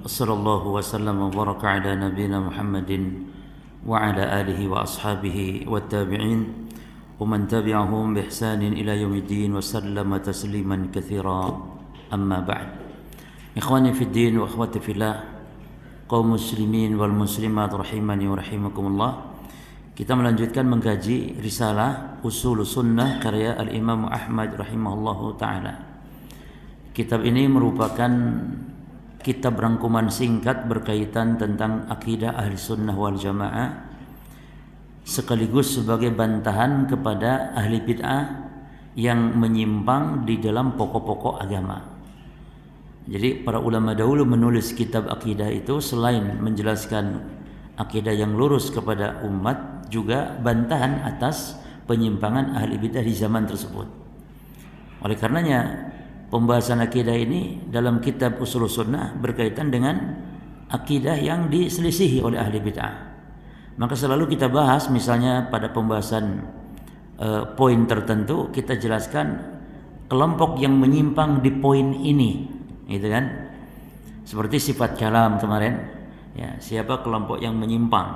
Sallallahu wasallam wa baraka ala nabiyina Muhammadin wa ala alihi wa ashabihi wa tabi'in wa man tabi'ahum bi ihsanin ila yaumiddin wa sallama tasliman katsira. Amma ba'd. Ikhwani fid din wa akhwati fillah, kaum muslimin wal muslimat rahimani wa rahimakumullah. Kita melanjutkan mengkaji risalah Ushul Sunnah karya Al-Imam Ahmad rahimahullahu taala. Kitab ini merupakan kitab rangkuman singkat berkaitan tentang akidah ahli sunnah wal jamaah, sekaligus sebagai bantahan kepada ahli bid'ah yang menyimpang di dalam pokok-pokok agama. Jadi para ulama dahulu menulis kitab akidah itu selain menjelaskan akidah yang lurus kepada umat, juga bantahan atas penyimpangan ahli bid'ah di zaman tersebut. Oleh karenanya pembahasan akidah ini dalam kitab Ushul Sunnah berkaitan dengan akidah yang diselisihi oleh ahli bid'ah. Maka selalu kita bahas, misalnya pada pembahasan poin tertentu kita jelaskan kelompok yang menyimpang di poin ini, gitu kan? Seperti sifat kalam kemarin, ya, siapa kelompok yang menyimpang,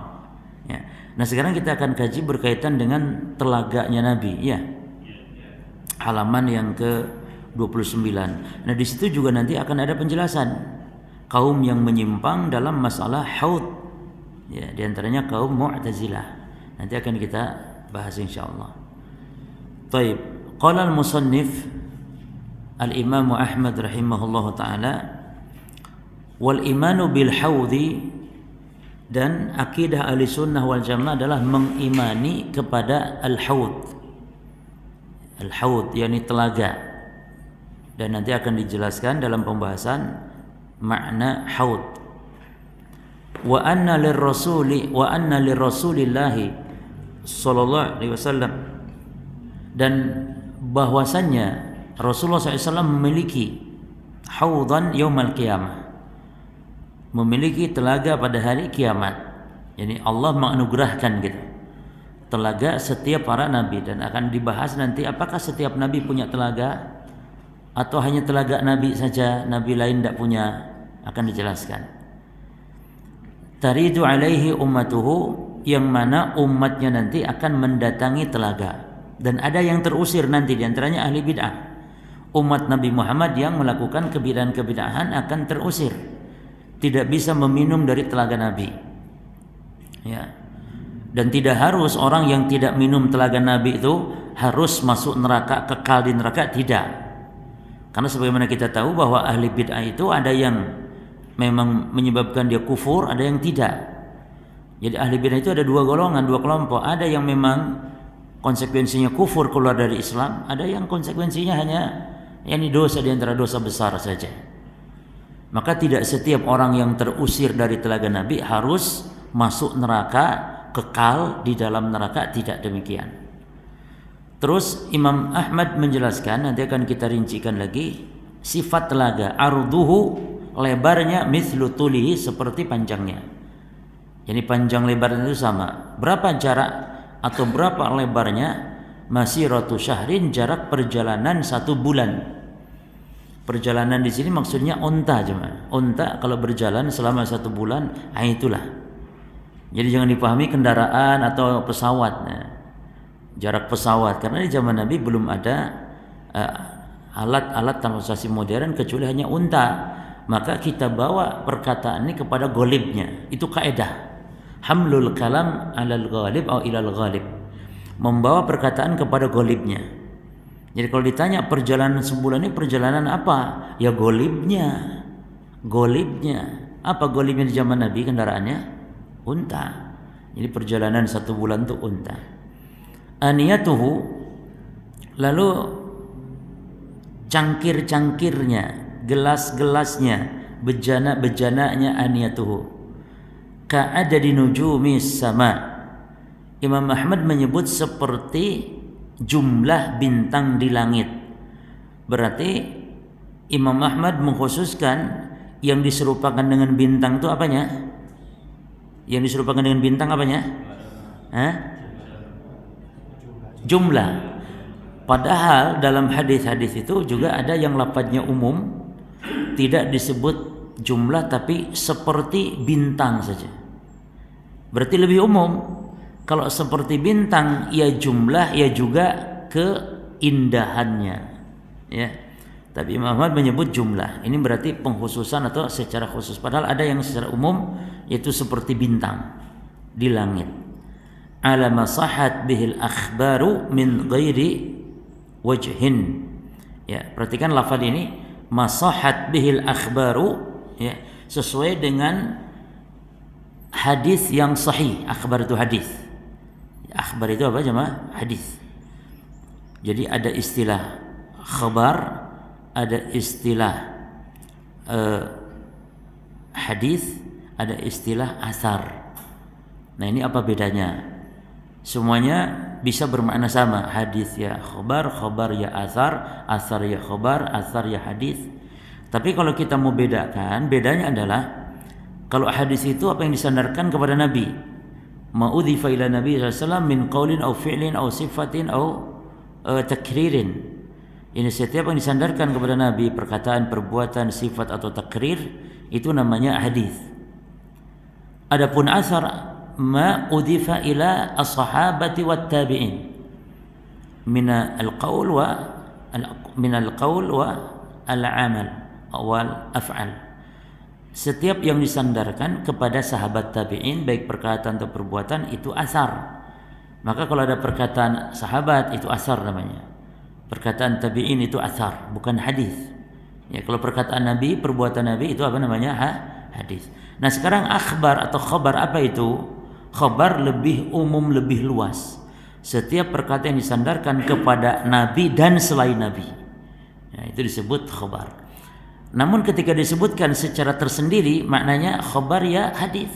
ya. Nah, sekarang kita akan kaji berkaitan dengan telaganya Nabi, ya. Halaman yang ke 29. Nah, di situ juga nanti akan ada penjelasan kaum yang menyimpang dalam masalah haud. Ya, di antaranya kaum Mu'tazilah. Nanti akan kita bahas insyaallah. Baik, qala al-musannif Al-Imam Ahmad rahimahullahu taala, wal imanu bil haudi, dan akidah ahli sunnah wal jamaah adalah mengimani kepada al-haud. Al-haud yakni telaga. Dan nanti akan dijelaskan dalam pembahasan makna haud. Wa anna lirrasulillahi sallallahu alaihi wasallam, dan bahwasannya Rasulullah SAW memiliki haudan yaumal qiyamah, memiliki telaga pada hari kiamat. Yani Allah menganugerahkan gitu telaga setiap para nabi, dan akan dibahas nanti apakah setiap nabi punya telaga atau hanya telaga Nabi saja, Nabi lain tidak punya, akan dijelaskan. Taridu alaihi ummatuhu, yang mana umatnya nanti akan mendatangi telaga. Dan ada yang terusir nanti, diantaranya ahli bid'ah. Umat Nabi Muhammad yang melakukan kebid'ahan akan terusir, tidak bisa meminum dari telaga Nabi, ya. Dan tidak harus orang yang tidak minum telaga Nabi itu harus masuk neraka, kekal di neraka, tidak. Karena sebagaimana kita tahu bahwa ahli bid'ah itu ada yang memang menyebabkan dia kufur, ada yang tidak. Jadi ahli bid'ah itu ada dua golongan, dua kelompok. Ada yang memang konsekuensinya kufur, keluar dari Islam. Ada yang konsekuensinya hanya yakni dosa di antara dosa besar saja. Maka tidak setiap orang yang terusir dari telaga Nabi harus masuk neraka, kekal di dalam neraka, tidak demikian. Terus Imam Ahmad menjelaskan, nanti akan kita rincikan lagi sifat telaga. Arduhu, lebarnya, mithlu tulihi, seperti panjangnya. Jadi panjang lebarnya itu sama. Berapa jarak atau berapa lebarnya? Masiratu syahrin, jarak perjalanan 1 bulan. Perjalanan di sini maksudnya unta, jemaah. Unta kalau berjalan selama 1 bulan, itulah. Jadi jangan dipahami kendaraan atau pesawat. Nah, jarak pesawat, karena di zaman Nabi belum ada alat-alat transportasi modern kecuali hanya unta. Maka kita bawa perkataan ini kepada ghalibnya. Itu kaidah. Hamlul kalam 'alal ghalib atau ilal ghalib. Membawa perkataan kepada ghalibnya. Jadi kalau ditanya perjalanan sebulan ini perjalanan apa? Ya ghalibnya. Ghalibnya. Apa ghalibnya di zaman Nabi kendaraannya? Unta. Jadi perjalanan 1 bulan itu unta. Aniyatuhu, lalu cangkir-cangkirnya, gelas-gelasnya, bejana-bejananya, aniyatuhu ka'adadi nujumis sama. Imam Ahmad menyebut seperti jumlah bintang di langit. Berarti Imam Ahmad mengkhususkan yang diserupakan dengan bintang itu apanya? Yang diserupakan dengan bintang apanya? Jumlah. Padahal dalam hadis-hadis itu juga ada yang lafadznya umum, tidak disebut jumlah tapi seperti bintang saja. Berarti lebih umum. Kalau seperti bintang ya jumlah ya juga keindahannya. Ya. Tapi Imam Ahmad menyebut jumlah. Ini berarti pengkhususan atau secara khusus. Padahal ada yang secara umum yaitu seperti bintang di langit. Ala masahat bihil akhbaru min ghairi wajhin. Ya, perhatikan lafaz ini, masahat bihil akhbaru, ya, sesuai dengan hadis yang sahih. Akhbar itu hadis. Akhbar itu apa jemaah? Hadis. Jadi ada istilah khabar, ada istilah hadis, ada istilah asar. Nah, ini apa bedanya? Semuanya bisa bermakna sama. Hadis ya khabar, khabar ya asar, asar ya khabar, asar ya hadis. Tapi kalau kita mau bedakan, bedanya adalah kalau hadis itu apa yang disandarkan kepada Nabi. Ma'udhifa ila Nabi sallallahu alaihi wasallam min qaulin aw fi'lin aw sifatin aw takririn. Ini setiap yang disandarkan kepada Nabi, perkataan, perbuatan, sifat atau takrir, itu namanya hadis. Adapun asar, ma udhifa ila as-sahabati wat tabi'in min al-qaul wa al-amal wal af'al. Setiap yang disandarkan kepada sahabat tabi'in, baik perkataan atau perbuatan, itu asar. Maka kalau ada perkataan sahabat, itu asar namanya. Perkataan tabi'in itu asar, bukan hadis. Ya, kalau perkataan Nabi, perbuatan Nabi itu apa namanya? Hadis. Nah, sekarang akhbar atau khabar apa itu? Khabar lebih umum, lebih luas. Setiap perkataan yang disandarkan kepada Nabi dan selain Nabi. Ya, itu disebut khabar. Namun ketika disebutkan secara tersendiri, maknanya khabar ya hadis.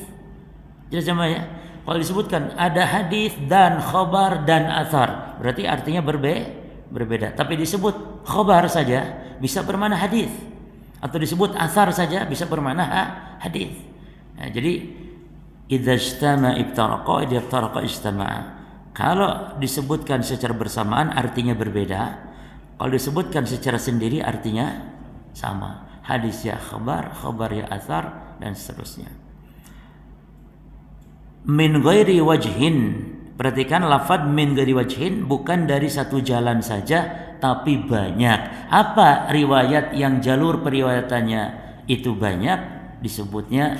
Jelas sama ya? Kalau disebutkan ada hadis dan khabar dan asar, berarti artinya berbeda. Tapi disebut khabar saja bisa bermakna hadis, atau disebut asar saja bisa bermakna hadis. Nah, jadi idza ijtama iftaraqa, idza iftaraqa ijtama'a. Kalau disebutkan secara bersamaan artinya berbeda. Kalau disebutkan secara sendiri artinya sama. Hadis ya khabar, khabar ya asar, dan seterusnya. Min ghairi wajhin. Perhatikan lafaz min ghairi wajhin, bukan dari satu jalan saja, tapi banyak. Apa riwayat yang jalur periwayatannya itu banyak, disebutnya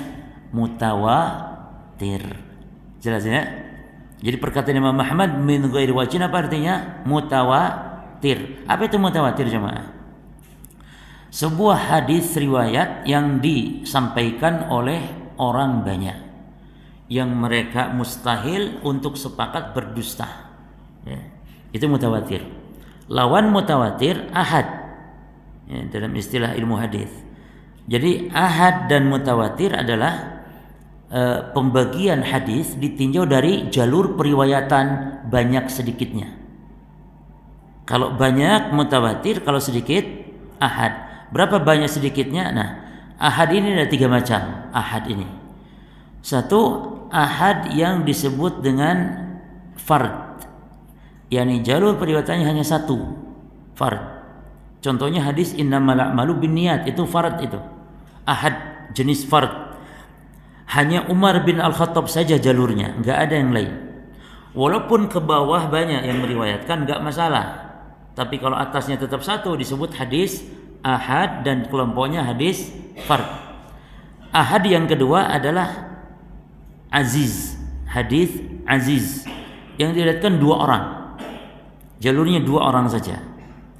mutawatir. Jelas ya? Jadi perkataan Imam Ahmad min ghairi wajhin apa artinya? Mutawatir. Apa itu mutawatir jemaah? Sebuah hadis riwayat yang disampaikan oleh orang banyak, yang mereka mustahil untuk sepakat berdusta. Ya, itu mutawatir. Lawan mutawatir ahad, ya, dalam istilah ilmu hadis. Jadi ahad dan mutawatir adalah pembagian hadis ditinjau dari jalur periwayatan banyak sedikitnya. Kalau banyak mutawatir, kalau sedikit ahad. Berapa banyak sedikitnya? Nah, ahad ini ada 3 macam. Ahad ini, satu, ahad yang disebut dengan fard, yakni jalur periwayatannya hanya satu, fard. Contohnya hadis innamal a'malu binniyat, itu fard, itu ahad, jenis fard. Hanya Umar bin Al-Khattab saja jalurnya, enggak ada yang lain. Walaupun ke bawah banyak yang meriwayatkan, enggak masalah. Tapi kalau atasnya tetap satu, disebut hadis ahad, dan kelompoknya hadis fard. Ahad yang kedua adalah aziz, hadis aziz, yang diriwayatkan 2 orang, jalurnya 2 orang saja.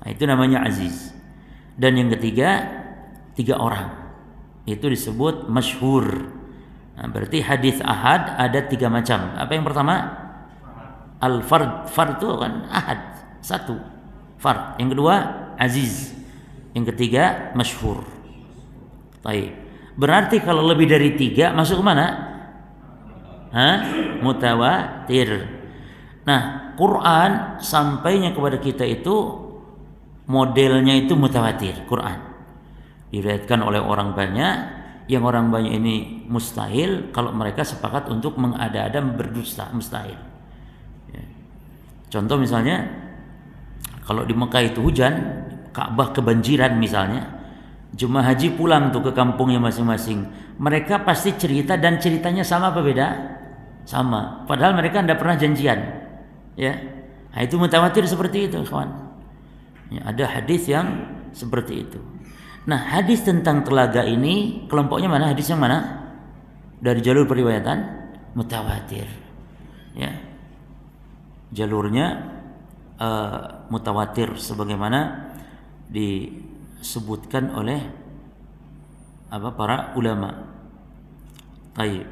Nah, itu namanya aziz. Dan yang ketiga 3 orang, itu disebut masyhur. Nah, berarti hadis ahad ada 3 macam. Apa yang pertama? Al-fard. Fard itu kan ahad, satu, fard. Yang kedua aziz. Yang ketiga masyhur. Baik. Berarti kalau lebih dari 3 masuk ke mana? Mutawatir. Nah, Quran sampainya kepada kita itu modelnya itu mutawatir. Quran diriwayatkan oleh orang banyak, yang orang banyak ini mustahil kalau mereka sepakat untuk mengada-ada berdusta, mustahil. Ya. Contoh misalnya, kalau di Mekah itu hujan, Ka'bah kebanjiran misalnya, Jemaah haji pulang tuh ke kampungnya masing-masing. Mereka pasti cerita dan ceritanya sama apa beda? Sama. Padahal mereka tidak pernah janjian. Ya. Nah, itu mutawatir seperti itu, kawan. Ya, ada hadis yang seperti itu. Nah, hadis tentang telaga ini kelompoknya mana? Hadis yang mana? Dari jalur periwayatan mutawatir. Ya. Jalurnya mutawatir sebagaimana disebutkan oleh para ulama. Baik.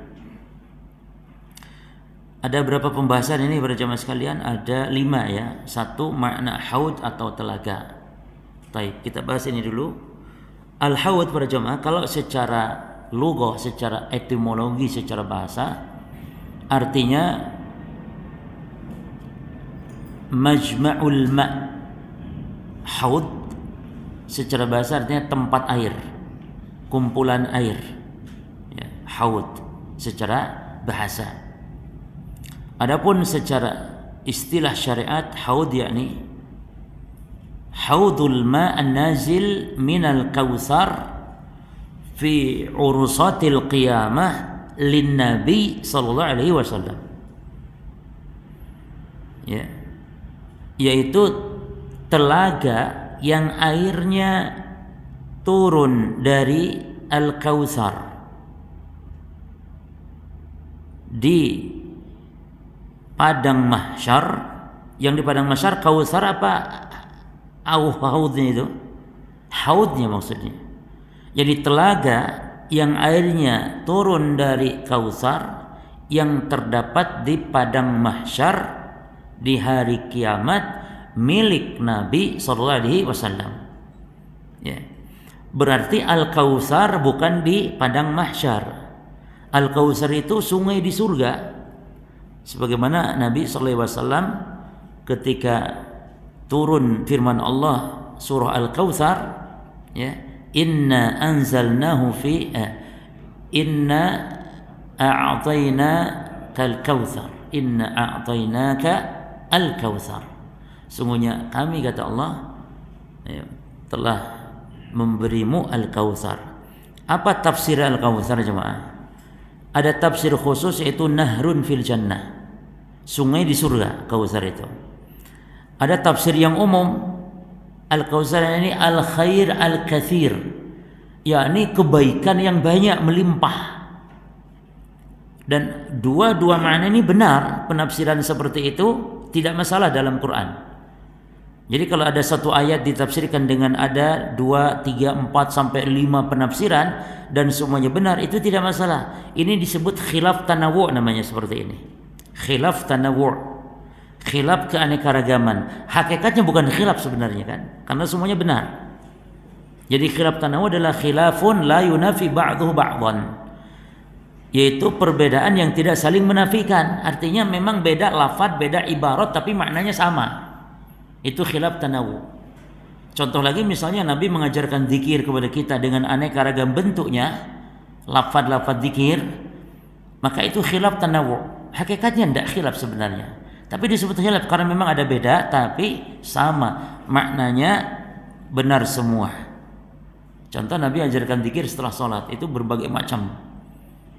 Ada berapa pembahasan ini para jamaah sekalian? Ada 5 ya. 1 makna haud atau telaga. Baik, kita bahas ini dulu. Al-haud para jamaah kalau secara lughah, secara etimologi, secara bahasa artinya majma'ul ma'. Haud secara bahasa artinya tempat air, kumpulan air. Ya, haud secara bahasa. Adapun secara istilah syariat, haud yakni haudul ma'an nazil minal kautsar fi urusatil qiyamah lin nabi sallallahu alaihi wasallam. Ya. Yaitu telaga yang airnya turun dari Al-Kautsar di padang mahsyar. Yang di padang mahsyar Kautsar apa? Haudnya itu. Haudnya maksudnya. Jadi telaga yang airnya turun dari Kautsar yang terdapat di padang mahsyar di hari kiamat milik Nabi sallallahu alaihi wasallam. Ya. Berarti Al-Kautsar bukan di padang mahsyar. Al-Kautsar itu sungai di surga. Sebagaimana Nabi sallallahu alaihi wasallam ketika turun firman Allah surah Al-Kautsar, ya, inna anzalnahu fi inna a'tainaka al-kautsar inna a'tainaka Al-Kautsar. Sungguhnya kami, kata Allah, ya, telah memberimu Al-Kautsar. Apa tafsir Al-Kautsar jemaah? Ada tafsir khusus yaitu nahrun fil jannah. Sungai di surga, Kautsar itu. Ada tafsir yang umum. Al-Kautsar ini al-khair al-katsir. Yakni kebaikan yang banyak melimpah. Dan dua makna ini benar, penafsiran seperti itu tidak masalah dalam Quran. Jadi kalau ada satu ayat ditafsirkan dengan ada 2, 3, 4 sampai 5 penafsiran dan semuanya benar, itu tidak masalah. Ini disebut khilaf tanawu' namanya seperti ini. Khilaf tanawu'. Khilaf keanekaragaman. Hakikatnya bukan khilaf sebenarnya kan, karena semuanya benar. Jadi khilaf tanawu' adalah khilafun la yunafi ba'duhu ba'dhan. Yaitu perbedaan yang tidak saling menafikan. Artinya memang beda lafaz, beda ibarat, tapi maknanya sama. Itu khilaf tanawu. Contoh lagi misalnya Nabi mengajarkan zikir kepada kita dengan aneka ragam bentuknya, lafaz-lafaz zikir, maka itu khilaf tanawu. Hakikatnya tidak khilaf sebenarnya, tapi disebut khilaf karena memang ada beda tapi sama, maknanya benar semua. Contoh Nabi ajarkan zikir setelah sholat, itu berbagai macam.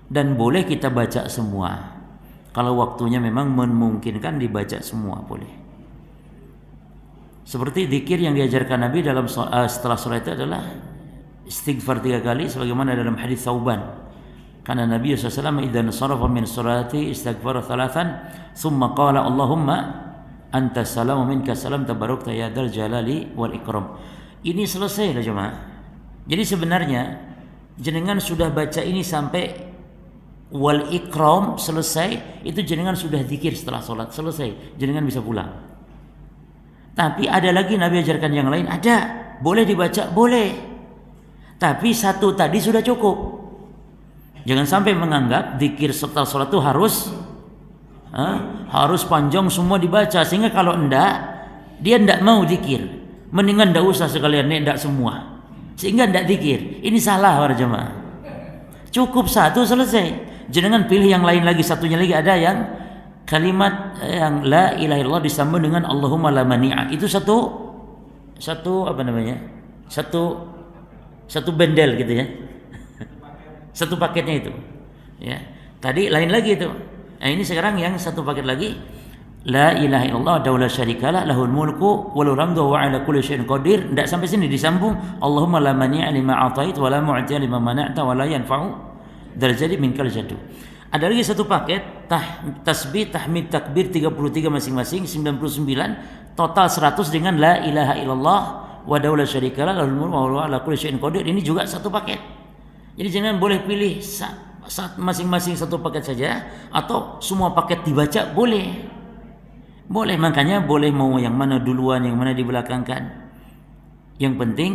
Dan boleh kita baca semua. Kalau waktunya memang memungkinkan dibaca semua, boleh. Seperti zikir yang diajarkan Nabi dalam setelah sholat itu adalah istighfar 3 kali sebagaimana dalam hadis Thauban. Karena Nabi sallallahu alaihi wasallam idza sarafa min salati istighfar 3 thumma qala Allahumma anta salam wa minka salam tabarakta ya dzal jalali wal ikram. Ini selesai lah jemaah. Jadi sebenarnya jenengan sudah baca ini sampai wal ikram selesai, itu jenengan sudah zikir setelah sholat selesai, jenengan bisa pulang. Tapi ada lagi Nabi ajarkan yang lain, ada, boleh dibaca, boleh. Tapi satu tadi sudah cukup. Jangan sampai menganggap zikir setelah sholat itu harus panjang semua dibaca, sehingga kalau enggak dia enggak mau zikir, mendingan enggak usah sekalian enggak semua, sehingga enggak zikir. Ini salah para jemaah. Cukup satu selesai. Jangan pilih yang lain lagi, satunya lagi ada yang kalimat yang la ilaha illallah disambung dengan Allahumma la mani'a. Itu satu apa namanya? Satu Satu bendel gitu ya. Satu paketnya itu. Ya. Tadi lain lagi itu. Nah, ini sekarang yang satu paket lagi. La ilaha illallah wa la syarikalah lahul mulku wa lahul hamdu wa ala kulli syai'in qadir. Tidak sampai sini disambung Allahumma la mani'a lima atait wa la mu'tiya lima mana'ta wa la yanfa'u dzal jaddi minkal jaddu. Ada lagi satu paket tasbih, tahmid, takbir 33 masing-masing 99, total 100 dengan la ilaha illallah wa la syarikalah lahul mulku wa ala kulli syai'in qadir. Ini juga satu paket. Jadi jangan boleh pilih masing-masing satu paket saja atau semua paket dibaca boleh. Boleh, makanya boleh mau yang mana duluan, yang mana dibelakangkan. Yang penting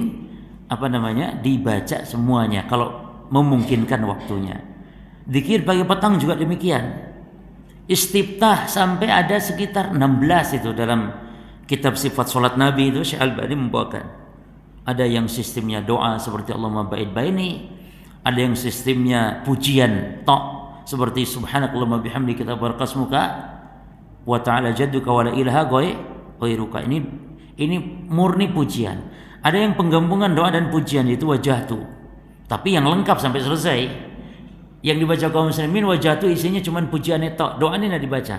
dibaca semuanya kalau memungkinkan waktunya. Dzikir pagi petang juga demikian. Istiftah sampai ada sekitar 16 itu dalam kitab sifat salat Nabi itu Syekh Al-Albani membawakan. Ada yang sistemnya doa seperti Allahumma ba'id baini, ada yang sistemnya pujian tok seperti subhanakallahumma bihamdika tabarakasmuka wa ta'ala jadduka wa la ilaha ghairuka. Ini murni pujian. Ada yang penggabungan doa dan pujian itu wajahtu. Tapi yang lengkap sampai selesai. Yang dibaca kaum muslimin wajahtu isinya cuma pujian tok. Doanya tidak dibaca.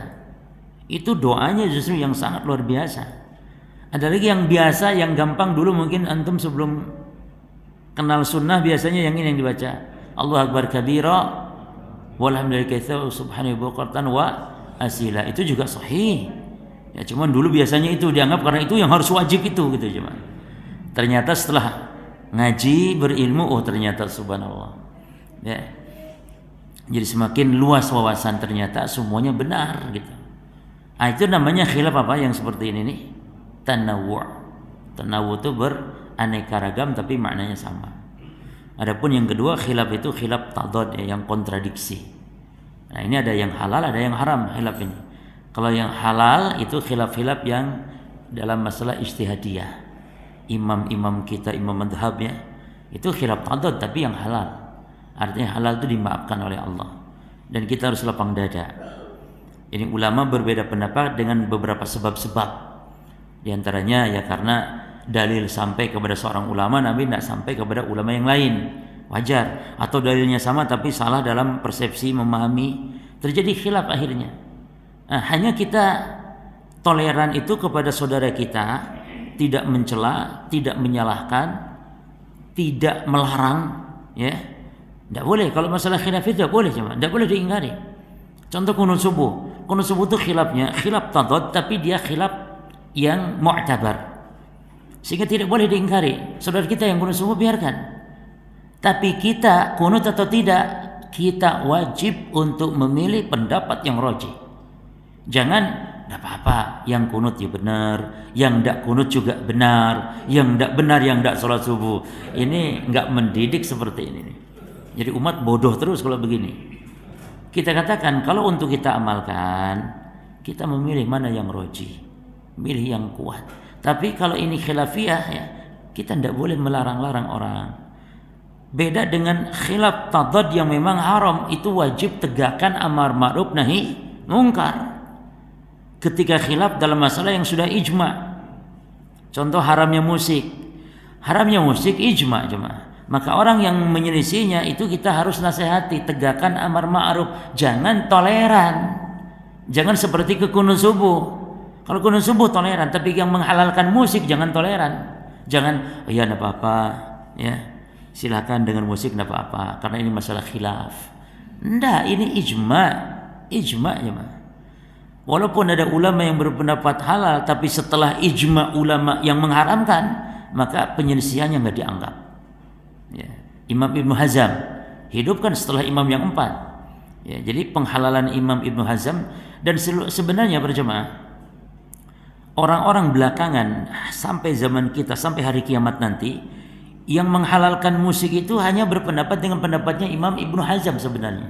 Itu doanya justru yang sangat luar biasa. Ada lagi yang biasa, yang gampang dulu mungkin antum sebelum kenal sunnah biasanya yang ini yang dibaca. Allahu akbar kabira walhamdulillahi katsira subhanahu wa asila. Itu juga sahih. Ya cuman dulu biasanya itu dianggap karena itu yang harus wajib itu gitu cuman. Ternyata setelah ngaji berilmu ternyata subhanallah. Ya. Jadi semakin luas wawasan ternyata semuanya benar gitu. Itu namanya khilaf apa yang seperti ini nih? Tanawwu'. Tanawwu' itu beraneka ragam tapi maknanya sama. Adapun yang kedua khilaf itu khilaf tadad yang kontradiksi. Nah ini ada yang halal, ada yang haram khilaf ini. Kalau yang halal itu khilaf-khilaf yang dalam masalah ijtihadiyah. Imam-imam kita, imam madhabnya itu khilaf tadad tapi yang halal. Artinya halal itu dimaafkan oleh Allah. Dan kita harus lapang dada. Ini ulama berbeda pendapat dengan beberapa sebab-sebab. Di antaranya ya karena dalil sampai kepada seorang ulama, Nabi tidak sampai kepada ulama yang lain. Wajar, atau dalilnya sama tapi salah dalam persepsi memahami, terjadi khilaf akhirnya. Nah, hanya kita toleran itu kepada saudara kita, tidak mencela, tidak menyalahkan, tidak melarang, ya. Tidak boleh. Kalau masalah khilaf itu tidak boleh, cuma tidak boleh diingkari. Contoh kunut subuh itu khilafnya khilaf tadad tapi dia khilaf yang mu'tabar, sehingga tidak boleh diingkari. Saudara kita yang kunut subuh biarkan. Tapi kita kunut atau tidak, kita wajib untuk memilih pendapat yang rajih. Jangan, tidak apa-apa, yang kunut ya benar, yang tidak kunut juga benar, yang tidak benar yang tidak sholat subuh. Ini enggak mendidik seperti ini. Jadi umat bodoh terus kalau begini. Kita katakan kalau untuk kita amalkan, kita memilih mana yang rajih, milih yang kuat. Tapi kalau ini khilafiyah ya, kita tidak boleh melarang-larang orang. Beda dengan khilaf tadad yang memang haram, itu wajib tegakkan amar ma'ruf nahi mungkar. Ketika khilaf dalam masalah yang sudah ijma. Contoh haramnya musik. Haramnya musik ijma jemaah. Maka orang yang menyelisihinya itu kita harus nasihati, tegakkan amar ma'ruf, jangan toleran. Jangan seperti ke kunut subuh. Kalau kunut subuh toleran, tapi yang menghalalkan musik jangan toleran. Jangan, oh ya enggak apa-apa, ya. Silakan dengan musik tidak apa-apa karena ini masalah khilaf. Enggak, ini ijma ya. Walaupun ada ulama yang berpendapat halal, tapi setelah ijma ulama yang mengharamkan, maka penyelesaiannya enggak dianggap. Ya. Imam Ibnu Hazm hidupkan setelah imam yang 4. Ya, jadi penghalalan Imam Ibnu Hazm dan sebenarnya berjemaah orang-orang belakangan sampai zaman kita sampai hari kiamat nanti yang menghalalkan musik itu hanya berpendapat dengan pendapatnya Imam Ibnu Hazm sebenarnya.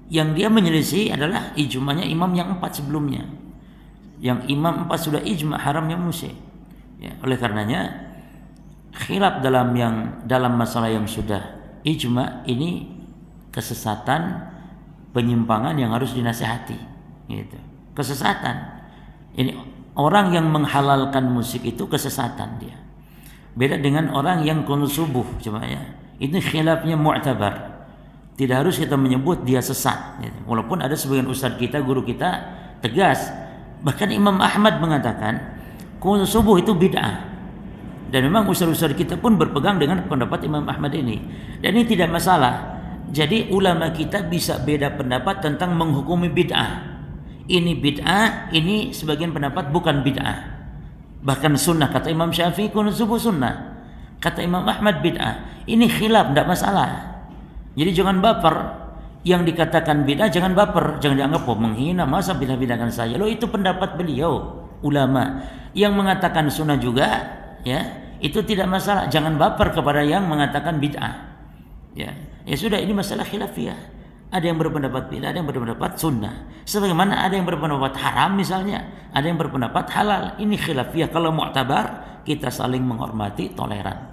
Yang dia menyelisih adalah ijma'nya imam yang 4 sebelumnya. Yang imam 4 sudah ijma' haramnya musik. Ya, oleh karenanya khilaf dalam masalah yang sudah ijma' ini kesesatan, penyimpangan yang harus dinasihati. Gitu. Kesesatan. Ini orang yang menghalalkan musik itu kesesatan dia. Beda dengan orang yang kunut subuh cuma ya. Itu khilafnya mu'tabar. Tidak harus kita menyebut dia sesat. Walaupun ada sebagian ustaz kita, guru kita tegas. Bahkan Imam Ahmad mengatakan kunut subuh itu bid'ah. Dan memang ustaz-ustaz kita pun berpegang dengan pendapat Imam Ahmad ini. Dan ini tidak masalah. Jadi ulama kita bisa beda pendapat tentang menghukumi bid'ah. Ini bid'ah, ini sebagian pendapat bukan bid'ah. Bahkan sunnah, kata Imam Syafi'i kunut subuh sunnah. Kata Imam Ahmad bid'ah. Ini khilaf, tidak masalah. Jadi jangan baper. Yang dikatakan bid'ah jangan baper. Jangan dianggap menghina, masa bidah-bidahkan saya. Loh, itu pendapat beliau, ulama. Yang mengatakan sunnah juga, ya, itu tidak masalah. Jangan baper kepada yang mengatakan bid'ah. Ya sudah, ini masalah khilafiyah. Ada yang berpendapat bid'ah, ada yang berpendapat sunnah. Sebagaimana ada yang berpendapat haram misalnya, ada yang berpendapat halal. Ini khilafiyah. Kalau mu'tabar, kita saling menghormati, toleran.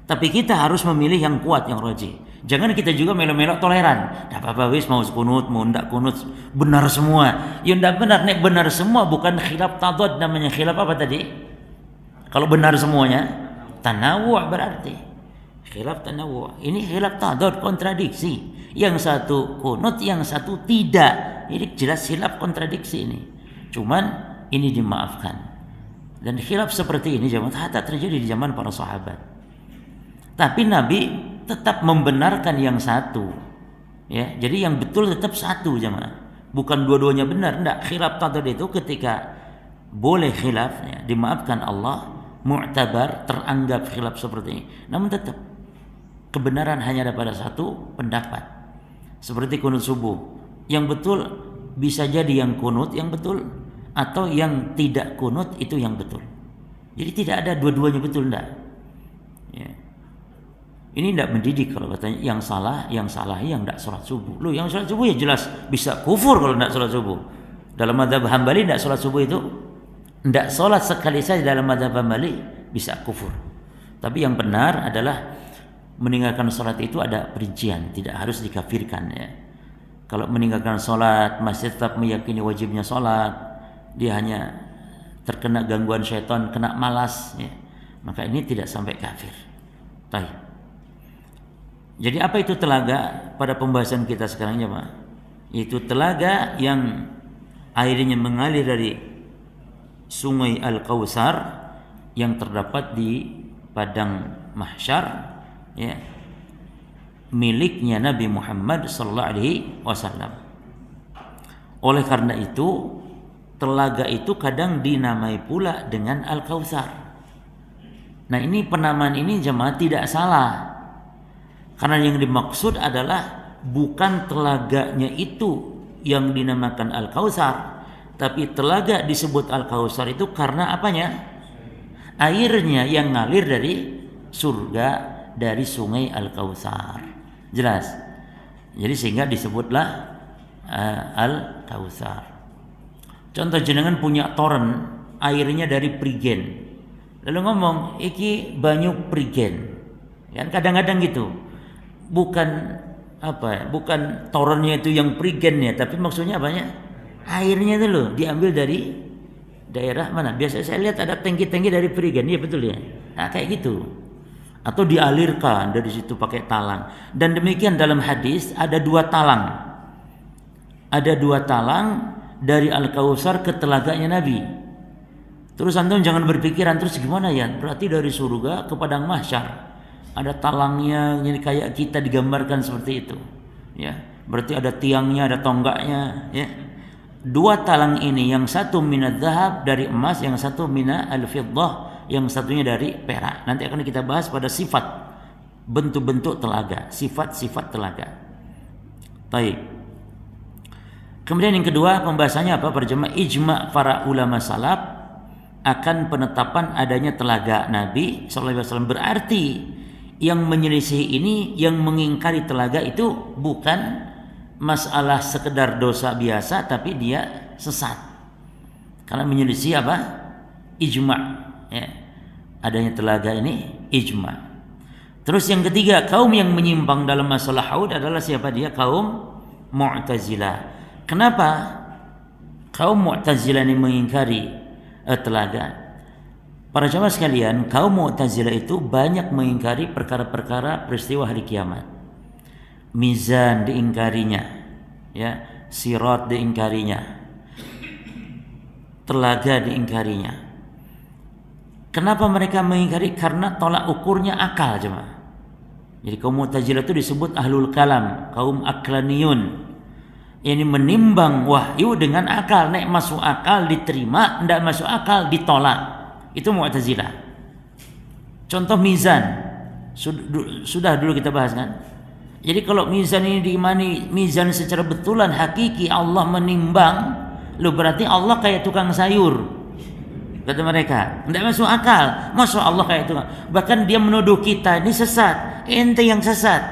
Tapi kita harus memilih yang kuat, yang rajih. Jangan kita juga melo-melo toleran. Tidak apa-apa wis, mau kunut, mau ndak kunut, benar semua. Ya ndak benar, nek benar semua bukan khilaf tadad namanya. Khilaf apa tadi? Kalau benar semuanya, tanawu' berarti. Khilaf tanawu'. Ini khilaf tadad, kontradiksi. Yang satu kunut, yang satu tidak. Ini jelas khilaf, kontradiksi ini. Cuman ini dimaafkan. Dan khilaf seperti ini jemaah hatta terjadi di zaman para sahabat. Tapi Nabi tetap membenarkan yang satu. Ya, jadi yang betul tetap satu jemaah. Bukan dua-duanya benar, enggak. Khilaf tadad itu ketika boleh khilaf, ya, dimaafkan Allah, mu'tabar, teranggap khilaf seperti ini. Namun tetap kebenaran hanya ada pada satu pendapat. Seperti kunut subuh, yang betul bisa jadi yang kunut yang betul, atau yang tidak kunut itu yang betul. Jadi tidak ada dua-duanya betul, enggak. Ya. Ini tidak mendidik kalau katanya yang salah yang tidak sholat subuh. Loh, yang sholat subuh ya jelas bisa kufur kalau tidak sholat subuh. Dalam mazhab Hambali tidak sholat subuh itu, tidak sholat sekali saja dalam mazhab Hambali bisa kufur. Tapi yang benar adalah meninggalkan sholat itu ada perincian, tidak harus dikafirkan ya. Kalau meninggalkan sholat masih tetap meyakini wajibnya sholat, dia hanya terkena gangguan syaitan, kena malas ya, maka ini tidak sampai kafir. Baik. Jadi apa itu telaga pada pembahasan kita sekarang ya Pak? Itu telaga yang airnya mengalir dari sungai Al-Kautsar yang terdapat di padang mahsyar, ya, miliknya Nabi Muhammad sallallahu alaihi wasallam. Oleh karena itu, telaga itu kadang dinamai pula dengan Al-Kautsar. Nah, ini penamaan ini jemaah tidak salah. Karena yang dimaksud adalah bukan telaganya itu yang dinamakan Al-Kautsar, tapi telaga disebut Al-Kautsar itu karena apanya? Airnya yang ngalir dari surga, dari sungai Al-Kautsar. Jelas. Jadi sehingga disebutlah Al-Kautsar. Contoh jenengan punya toren, airnya dari Prigen. Lalu ngomong, iki banyu Prigen. Kan kadang-kadang gitu. Bukan torennya itu yang Prigennya, tapi maksudnya apanya? Airnya itu loh diambil dari daerah mana? Biasanya saya lihat ada tangki-tangki dari Prigen, iya betul ya. Nah, kayak gitu. Atau dialirkan dari situ pakai talang. Dan demikian dalam hadis ada dua talang. Ada dua talang dari Al-Kautsar ke telaganya Nabi. Terus antum jangan berpikiran terus gimana ya? Berarti dari surga ke padang mahsyar ada talangnya, jadi kayak kita digambarkan seperti itu. Ya, berarti ada tiangnya, ada tonggaknya. Ya. Dua talang ini, yang satu minad zahab dari emas, yang satu mina al-fiddah, yang satunya dari perak. Nanti akan kita bahas pada sifat bentuk-bentuk telaga, sifat-sifat telaga. Baik. Kemudian yang kedua pembahasannya apa? Berjemaah ijma' para ulama salaf akan penetapan adanya telaga Nabi SAW. Berarti yang menyelisih ini, yang mengingkari telaga itu bukan masalah sekedar dosa biasa, tapi dia sesat. Karena menyelisih apa? Ijma'. Ya. Adanya telaga ini ijma'. Terus yang ketiga, kaum yang menyimpang dalam masalah haud adalah siapa dia? Kaum Mu'tazilah. Kenapa kaum Mu'tazilah ini mengingkari telaga? Para jamaah sekalian, kaum Mu'tazilah itu banyak mengingkari perkara-perkara peristiwa hari kiamat. Mizan diingkarinya, ya, sirat diingkarinya, telaga diingkarinya. Kenapa mereka mengingkari? Karena tolak ukurnya akal, jemaah. Jadi kaum Mu'tazilah itu disebut ahlul kalam, kaum aklaniyun. Ini menimbang wahyu dengan akal, nek masuk akal diterima, ndak masuk akal ditolak. Itu Mu'tazilah. Contoh mizan, sudah dulu kita bahas kan. Jadi kalau mizan ini diimani mizan secara betulan hakiki, Allah menimbang, lo berarti Allah kayak tukang sayur, kata mereka. Tidak masuk akal, masuk Allah kayak tukang. Bahkan dia menuduh kita ini sesat, ente yang sesat,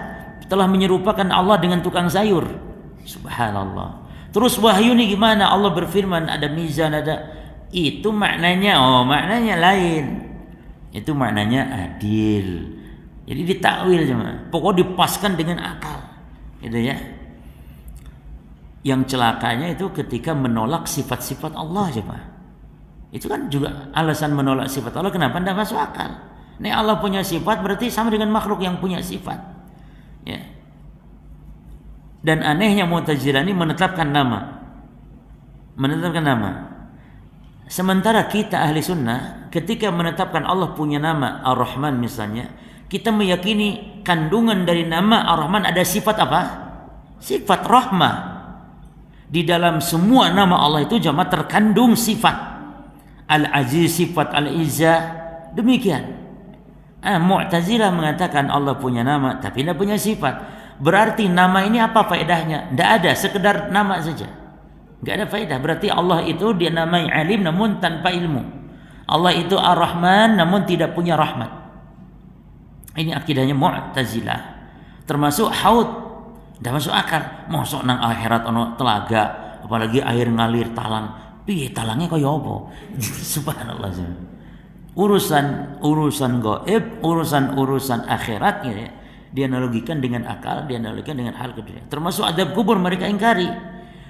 telah menyerupakan Allah dengan tukang sayur. Subhanallah. Terus wahyu ini gimana? Allah berfirman ada mizan, ada. Itu maknanya, maknanya lain. Itu maknanya adil. Jadi ditakwil cuma. Pokoknya dipaskan dengan akal. Gitu ya. Yang celakanya itu ketika menolak sifat-sifat Allah coba. Itu kan juga alasan menolak sifat Allah. Kenapa tidak masuk akal? Nih Allah punya sifat berarti sama dengan makhluk yang punya sifat. Ya. Dan anehnya Mu'tazilah ini menetapkan nama. Sementara kita ahli sunnah ketika menetapkan Allah punya nama Ar-Rahman misalnya, kita meyakini kandungan dari nama Ar-Rahman ada sifat apa? Sifat rahmah. Di dalam semua nama Allah itu jamaah terkandung sifat Al-Aziz, sifat Al-Izzah. Demikian. Mu'tazilah mengatakan Allah punya nama tapi tidak punya sifat. Berarti nama ini apa faedahnya? Tidak ada, sekedar nama saja. Enggak ada faedah. Berarti Allah itu dia namai alim namun tanpa ilmu. Allah itu Ar-Rahman namun tidak punya rahmat. Ini akidahnya Mu'tazilah. Termasuk haud. Dah masuk akal. Masuk nang akhirat ono telaga, apalagi air ngalir talang. Piye talangnya kaya apa? Subhanallah. Urusan gaib, urusan akhirat ya. Dianalogikan dengan akal, dianalogikan dengan hal kedua. Termasuk adab kubur mereka ingkari.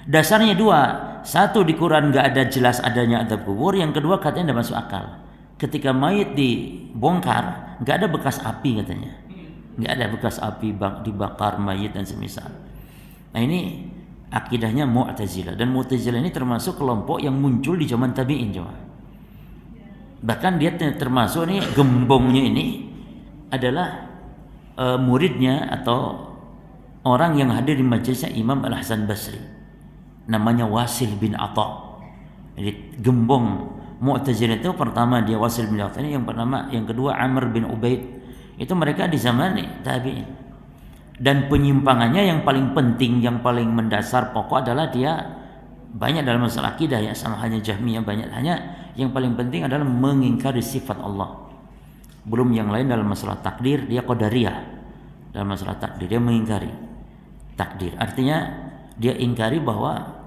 Dasarnya dua, satu di Quran nggak ada jelas adanya adab kubur, yang kedua katanya tidak masuk akal. Ketika mayit dibongkar, nggak ada bekas api katanya, nggak ada bekas api dibakar mayit dan semisal. Nah ini akidahnya Mu'tazilah, dan Mu'tazilah ini termasuk kelompok yang muncul di zaman tabi'in coba. Bahkan dia termasuk nih gembongnya ini adalah muridnya atau orang yang hadir di majelisnya Imam Al-Hasan Basri. Namanya Wasil bin Atha. Jadi gembong Mu'tazilah itu pertama dia Wasil bin Atha ini, yang kedua Amr bin Ubaid. Itu mereka di zaman tabi'in. Dan penyimpangannya yang paling penting, yang paling mendasar pokok adalah dia banyak dalam masalah akidah ya, sama hanya Jahmiyah banyak, hanya yang paling penting adalah mengingkari sifat Allah. Belum yang lain dalam masalah takdir dia Qadariyah. Dalam masalah takdir dia mengingkari takdir. Artinya dia ingkari bahwa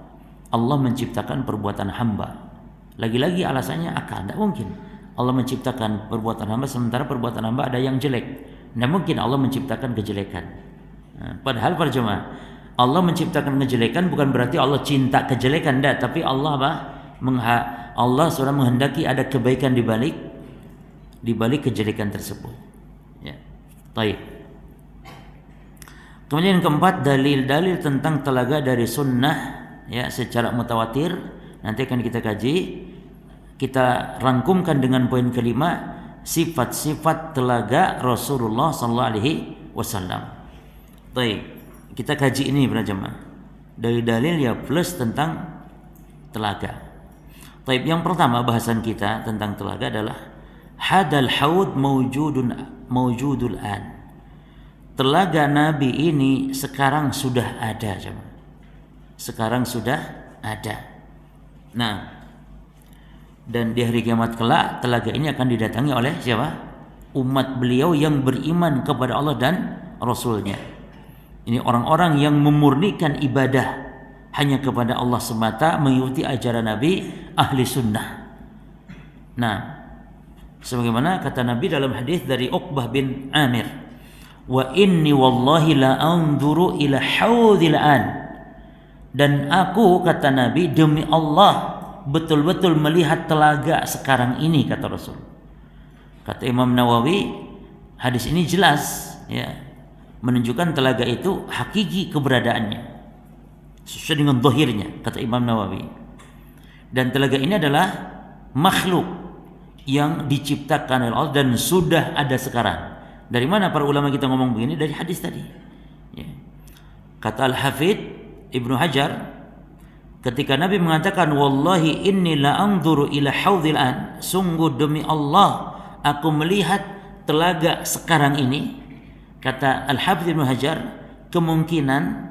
Allah menciptakan perbuatan hamba. Lagi-lagi alasannya akal. Tidak mungkin Allah menciptakan perbuatan hamba sementara perbuatan hamba ada yang jelek. Tidak mungkin Allah menciptakan kejelekan. Padahal para jemaah, Allah menciptakan kejelekan bukan berarti Allah cinta kejelekan. Tidak. Tapi Allah Allah sudah menghendaki ada kebaikan di balik kejelekan tersebut. Ya. Baik. Kemudian yang keempat, dalil-dalil tentang telaga dari sunnah ya secara mutawatir. Nanti akan kita kaji. Kita rangkumkan dengan poin kelima, sifat-sifat telaga Rasulullah sallallahu alaihi wasallam. Baik, kita kaji ini para jemaah. Dalil-dalil ya plus tentang telaga. Baik, yang pertama bahasan kita tentang telaga adalah hadal haud mawjudul an. Telaga Nabi ini sekarang sudah ada, jemaah. Sekarang sudah ada. Nah, dan di hari kiamat kelak telaga ini akan didatangi oleh siapa? Umat beliau yang beriman kepada Allah dan Rasulnya. Ini orang-orang yang memurnikan ibadah hanya kepada Allah semata, mengikuti ajaran Nabi, ahli sunnah. Nah, sebagaimana kata Nabi dalam hadis dari Uqbah bin Amir, wa inni wallahi la anzuru ila haudhil an. Dan aku, kata Nabi, demi Allah betul-betul melihat telaga sekarang ini, kata Rasul. Kata Imam Nawawi, hadis ini jelas ya, menunjukkan telaga itu hakiki keberadaannya sesuai dengan zahirnya, kata Imam Nawawi. Dan telaga ini adalah makhluk yang diciptakan oleh Allah dan sudah ada sekarang. Dari mana para ulama kita ngomong begini? Dari hadis tadi ya. Kata Al-Hafidh Ibnu Hajar, ketika Nabi mengatakan wallahi inni la anzuru ila haudhil an, sungguh demi Allah aku melihat telaga sekarang ini, kata Al-Hafidh Ibnu Hajar, kemungkinan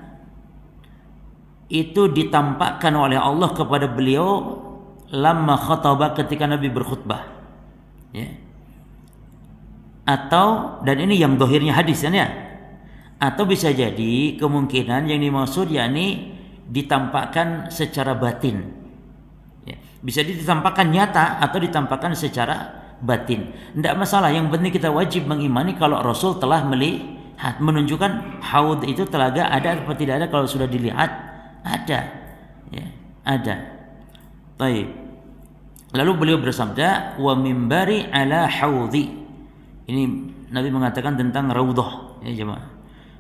itu ditampakkan oleh Allah kepada beliau lamma khataba, ketika Nabi berkhutbah ya. Atau, dan ini yang zahirnya hadis ya, atau bisa jadi kemungkinan yang dimaksud yakni ditampakkan secara batin ya. Bisa ditampakkan nyata atau ditampakkan secara batin, tidak masalah. Yang penting kita wajib mengimani kalau Rasul telah melihat, menunjukkan haud itu telaga ada atau tidak ada. Kalau sudah dilihat ada ya, ada. Baik. Lalu beliau bersabda wa mimbari ala haudhi. Ini Nabi mengatakan tentang raudhah ya jemaah.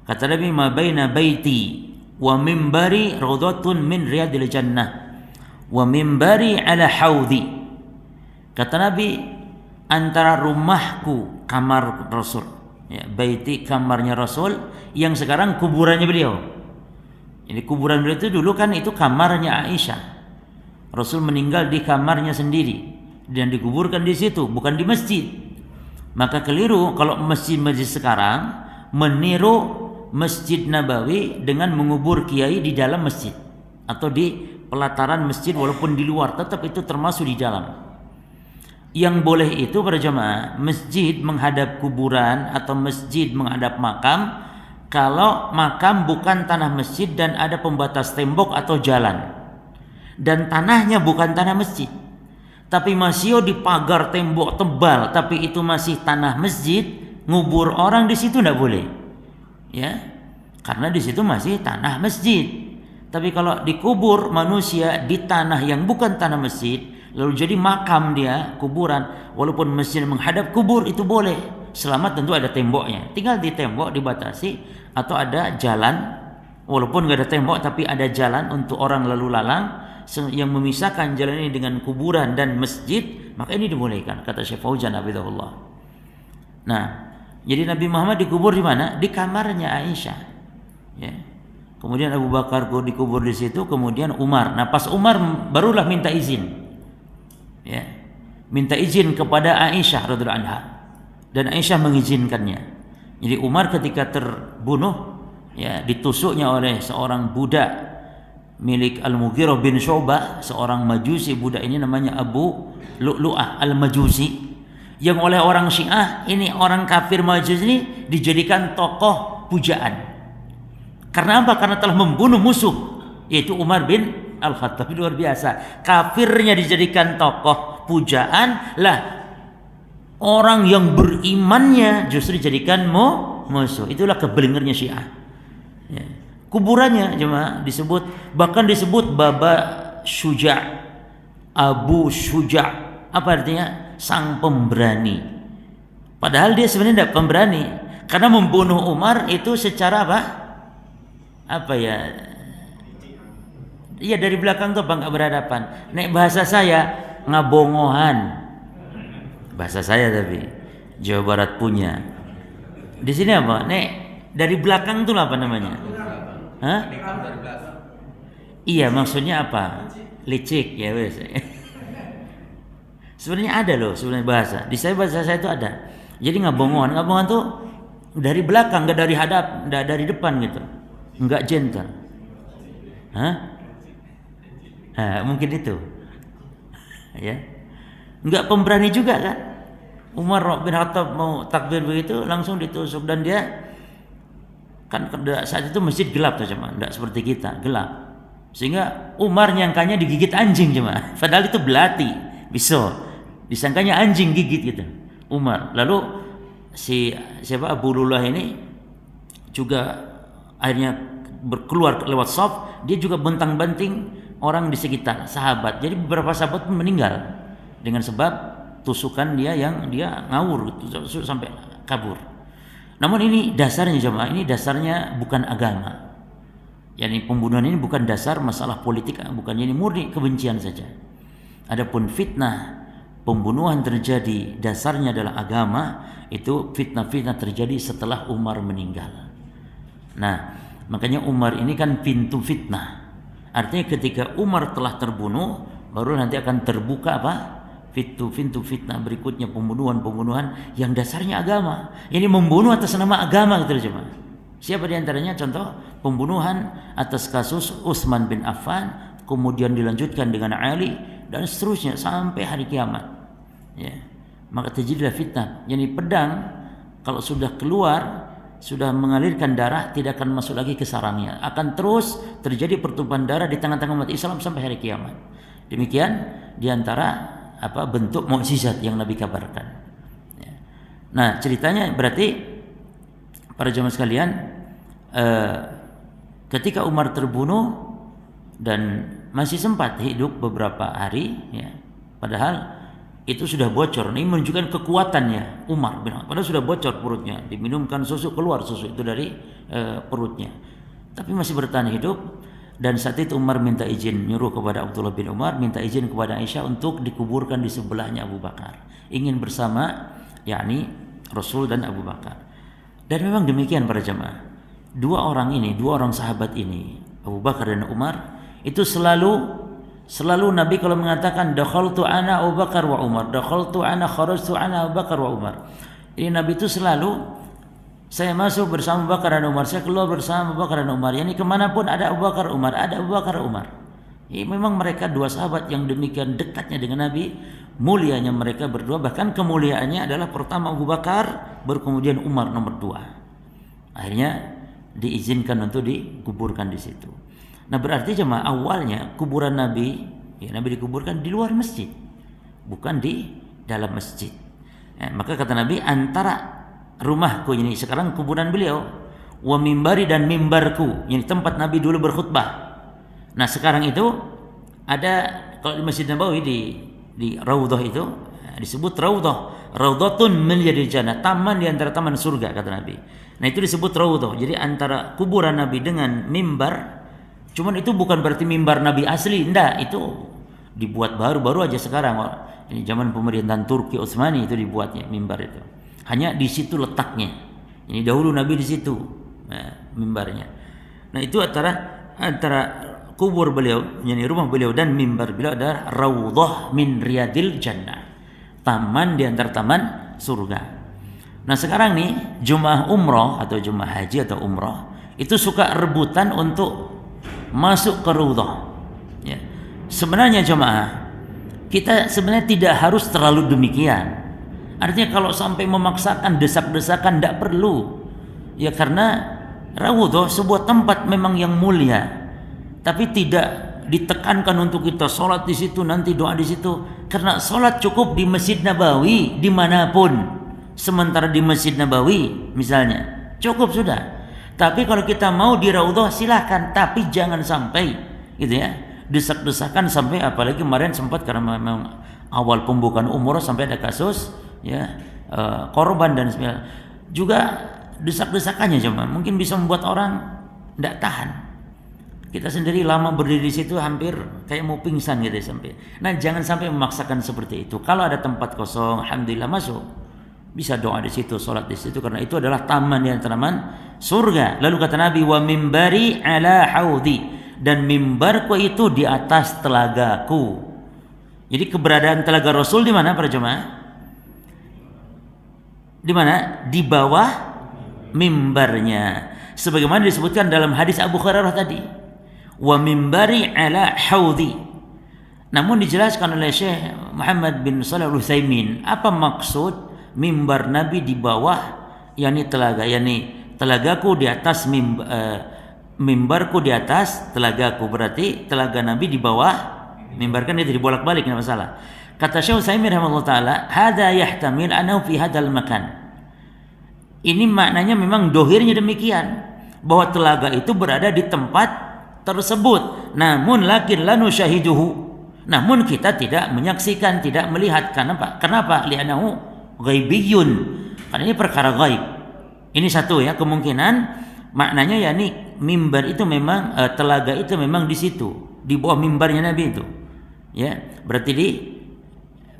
Kata Nabi ma baina baiti wa mimbari raudhatun min riyadil jannah wa mimbari ala haudhi. Kata Nabi, antara rumahku, kamar Rasul ya, baiti kamarnya Rasul, yang sekarang kuburannya beliau. Jadi kuburan beliau itu dulu kan itu kamarnya Aisyah. Rasul meninggal di kamarnya sendiri dan dikuburkan di situ, bukan di masjid. Maka keliru kalau masjid-masjid sekarang meniru Masjid Nabawi dengan mengubur kiai di dalam masjid atau di pelataran masjid, walaupun di luar tetap itu termasuk di dalam. Yang boleh itu para jemaah, masjid menghadap kuburan atau masjid menghadap makam kalau makam bukan tanah masjid dan ada pembatas tembok atau jalan, dan tanahnya bukan tanah masjid tapi masih di pagar tembok tebal, tapi itu masih tanah masjid, ngubur orang di situ tidak boleh ya, karena di situ masih tanah masjid. Tapi kalau dikubur manusia di tanah yang bukan tanah masjid, lalu jadi makam dia, kuburan, walaupun masjid menghadap kubur itu boleh, selama tentu ada temboknya. Tinggal di tembok dibatasi atau ada jalan, walaupun nggak ada tembok tapi ada jalan untuk orang lalu lalang yang memisahkan jalan ini dengan kuburan dan masjid, maka ini dibolehkan, kata Syekh Fauzan hafizahullah. Nah, jadi Nabi Muhammad dikubur di mana? Di kamarnya Aisyah ya. Kemudian Abu Bakar dikubur di situ, kemudian Umar. Nah, pas Umar barulah minta izin ya, minta izin kepada Aisyah radhiyallahu anha, dan Aisyah mengizinkannya. Jadi Umar ketika terbunuh ya, ditusuknya oleh seorang budak milik Al-Mughirah bin Syu'bah, seorang majusi. Budak ini namanya Abu Lu'lu'ah Al-Majusi, yang oleh orang Syiah, ini orang kafir majusi ini dijadikan tokoh pujaan. Karena apa? Karena telah membunuh musuh, yaitu Umar bin Al-Khattab. Luar biasa, kafirnya dijadikan tokoh pujaan, lah orang yang berimannya justru dijadikan musuh. Itulah kebelingernya Syiah ya. Kuburannya jemaah disebut, bahkan disebut Baba Syuja', Abu Syuja'. Apa artinya? Sang pemberani. Padahal dia sebenarnya tidak pemberani, karena membunuh Umar itu secara apa? Apa ya? Iya, dari belakang tuh nggak berhadapan. Nek bahasa saya ngabongohan. Bahasa saya tapi Jawa Barat punya. Di sini apa? Nek dari belakang tuh apa namanya? Hah? Iya, maksudnya apa? Licik ya wes. Sebenarnya ada loh sebenarnya bahasa. Di bahasa saya itu ada. Jadi ngabongohan tuh dari belakang, enggak dari hadap, enggak dari depan gitu. Enggak gentle. Hah? Mungkin itu. Ya. Enggak pemberani juga kan? Umar bin Khattab mau takbir begitu langsung ditusuk, dan dia kan saat itu masjid gelap tuh cuma, enggak seperti kita, gelap. Sehingga Umar nyangkanya digigit anjing cuma, padahal itu belati, pisau. Disangkanya anjing gigit gitu. Umar. Lalu siapa Abu Lulah ini juga akhirnya berkeluar lewat shaf, dia juga bentang-banting orang di sekitar sahabat. Jadi beberapa sahabat pun meninggal dengan sebab tusukan dia ngawur gitu, sampai kabur. Namun ini dasarnya jemaah, ini dasarnya bukan agama. Yani pembunuhan ini bukan dasar masalah politik, bukan, ini murni kebencian saja. Adapun fitnah pembunuhan terjadi dasarnya adalah agama, itu fitnah-fitnah terjadi setelah Umar meninggal. Nah, makanya Umar ini kan pintu fitnah. Artinya ketika Umar telah terbunuh, baru nanti akan terbuka apa? Pintu fitnah berikutnya, pembunuhan yang dasarnya agama. Ini membunuh atas nama agama gitu jemaah. Siapa di antaranya? Contoh pembunuhan atas kasus Utsman bin Affan, kemudian dilanjutkan dengan Ali dan seterusnya sampai hari kiamat. Ya. Maka terjadilah fitnah. Yani pedang kalau sudah keluar, sudah mengalirkan darah, tidak akan masuk lagi ke sarangnya. Akan terus terjadi pertumpahan darah di tengah-tengah umat Islam sampai hari kiamat. Demikian diantara bentuk mukjizat yang Nabi kabarkan. Ya. Nah, ceritanya berarti para jemaah sekalian, ketika Umar terbunuh dan masih sempat hidup beberapa hari, ya, padahal itu sudah bocor. Ini menunjukkan kekuatannya Umar bin Khattab. Padahal sudah bocor perutnya, diminumkan susu, keluar susu itu dari perutnya, tapi masih bertahan hidup. Dan saat itu Umar minta izin, nyuruh kepada Abdullah bin Umar, minta izin kepada Aisyah untuk dikuburkan di sebelahnya Abu Bakar, ingin bersama yakni Rasul dan Abu Bakar. Dan memang demikian para jemaah, dua orang sahabat ini, Abu Bakar dan Umar, itu selalu Nabi kalau mengatakan dakhaltu ana Abu Bakar wa Umar, dakhaltu ana kharajtu ana Abu Bakar wa Umar. Ini Nabi itu selalu, saya masuk bersama Abu Bakar dan Umar, saya keluar bersama Abu Bakar dan Umar. Yani kemanapun ada Abu Bakar Umar, ada Abu Bakar Umar. Ini memang mereka dua sahabat yang demikian dekatnya dengan Nabi, mulianya mereka berdua. Bahkan kemuliaannya adalah pertama Abu Bakar, baru kemudian Umar nomor 2. Akhirnya diizinkan untuk dikuburkan di situ. Nah, berarti jemaah awalnya kuburan Nabi, ya, Nabi dikuburkan di luar masjid, bukan di dalam masjid. Ya, maka kata Nabi, antara rumahku ini sekarang kuburan beliau, wa mimbari dan mimbarku, ini tempat Nabi dulu berkhutbah. Nah, sekarang itu ada, kalau di Masjid Nabawi di Raudhah itu disebut Raudhah, Raudhatun min riyadil jannah, taman di antara taman surga kata Nabi. Nah, itu disebut Raudhah. Jadi antara kuburan Nabi dengan mimbar. Cuman itu bukan berarti mimbar Nabi asli, enggak, itu dibuat baru aja sekarang. Ini zaman pemerintahan Turki Utsmani itu dibuatnya mimbar itu. Hanya di situ letaknya. Ini dahulu Nabi di situ, mimbarnya. Nah, itu antara kubur beliau, yani rumah beliau dan mimbar beliau adalah Raudhah min riyadil jannah, taman di antara taman surga. Nah, sekarang nih jemaah umroh atau jemaah haji atau umroh itu suka rebutan untuk masuk ke Raudhah. Ya. Sebenarnya jemaah, kita sebenarnya tidak harus terlalu demikian. Artinya kalau sampai memaksakan desak-desakan tidak perlu. Ya, karena Raudhah sebuah tempat memang yang mulia, tapi tidak ditekankan untuk kita sholat di situ, nanti doa di situ. Karena sholat cukup di Masjid Nabawi dimanapun. Sementara di Masjid Nabawi misalnya cukup sudah. Tapi kalau kita mau di Raudhah silahkan, tapi jangan sampai gitu ya, desak-desakan sampai, apalagi kemarin sempat karena memang awal pembukaan umroh sampai ada kasus ya, korban dan sebagainya. Juga desak-desakannya cuma mungkin bisa membuat orang tidak tahan. Kita sendiri lama berdiri di situ hampir kayak mau pingsan gitu sampai. Nah, jangan sampai memaksakan seperti itu. Kalau ada tempat kosong, alhamdulillah masuk. Bisa doa di situ, sholat di situ, karena itu adalah taman di antara taman surga. Lalu kata Nabi, wa mimbari ala haudi, dan mimbarku itu di atas telagaku. Jadi keberadaan telaga Rasul di mana para jemaah? Di mana? Di bawah mimbarnya. Sebagaimana disebutkan dalam hadis Abu Hurairah tadi, wa mimbari ala haudi. Namun dijelaskan oleh Syekh Muhammad bin Shalih Al-Utsaimin, apa maksud mimbar Nabi di bawah, yakni telaga, yakni telagaku di atas mimbarku di atas telagaku, berarti telaga Nabi di bawah mimbar, kan itu dibolak-balik, enggak masalah. Kata Syekh Utsaimin rahimahullah taala, hadza yahtamil annahu fi hadzal makan. Ini maknanya memang dohirnya demikian, bahwa telaga itu berada di tempat tersebut. Namun lakin lanu syahiduhu, Namun kita tidak menyaksikan, tidak melihat. Kenapa? Kenapa? Li'annahu ghaibiyun. Karena ini perkara gaib. Ini satu ya, kemungkinan maknanya yakni mimbar itu memang telaga itu memang di situ, di bawah mimbarnya Nabi itu. Ya, berarti di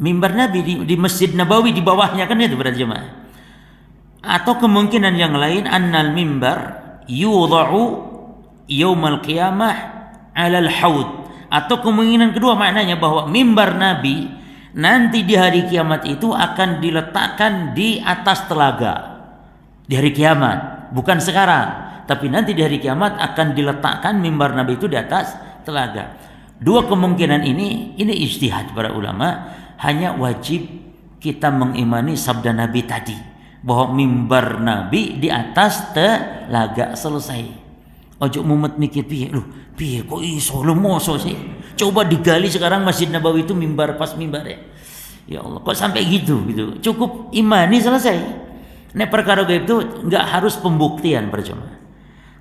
mimbar Nabi di Masjid Nabawi di bawahnya kan itu berarti jemaah. Atau kemungkinan yang lain annal mimbar yudha'u yaumal qiyamah 'alal haud. Atau kemungkinan kedua maknanya bahwa mimbar Nabi nanti di hari kiamat itu akan diletakkan di atas telaga. Di hari kiamat, bukan sekarang, tapi nanti di hari kiamat akan diletakkan mimbar Nabi itu di atas telaga. Dua kemungkinan ini ijtihad para ulama. Hanya wajib kita mengimani sabda Nabi tadi bahwa mimbar Nabi di atas telaga, selesai. Ojo mumet mikir piye kok iso lemoso sih. Coba digali sekarang Masjid Nabawi itu mimbar pas mimbar ya. Ya Allah, kok sampai gitu. Cukup imani selesai. Nek perkara gaib itu enggak harus pembuktian percuma.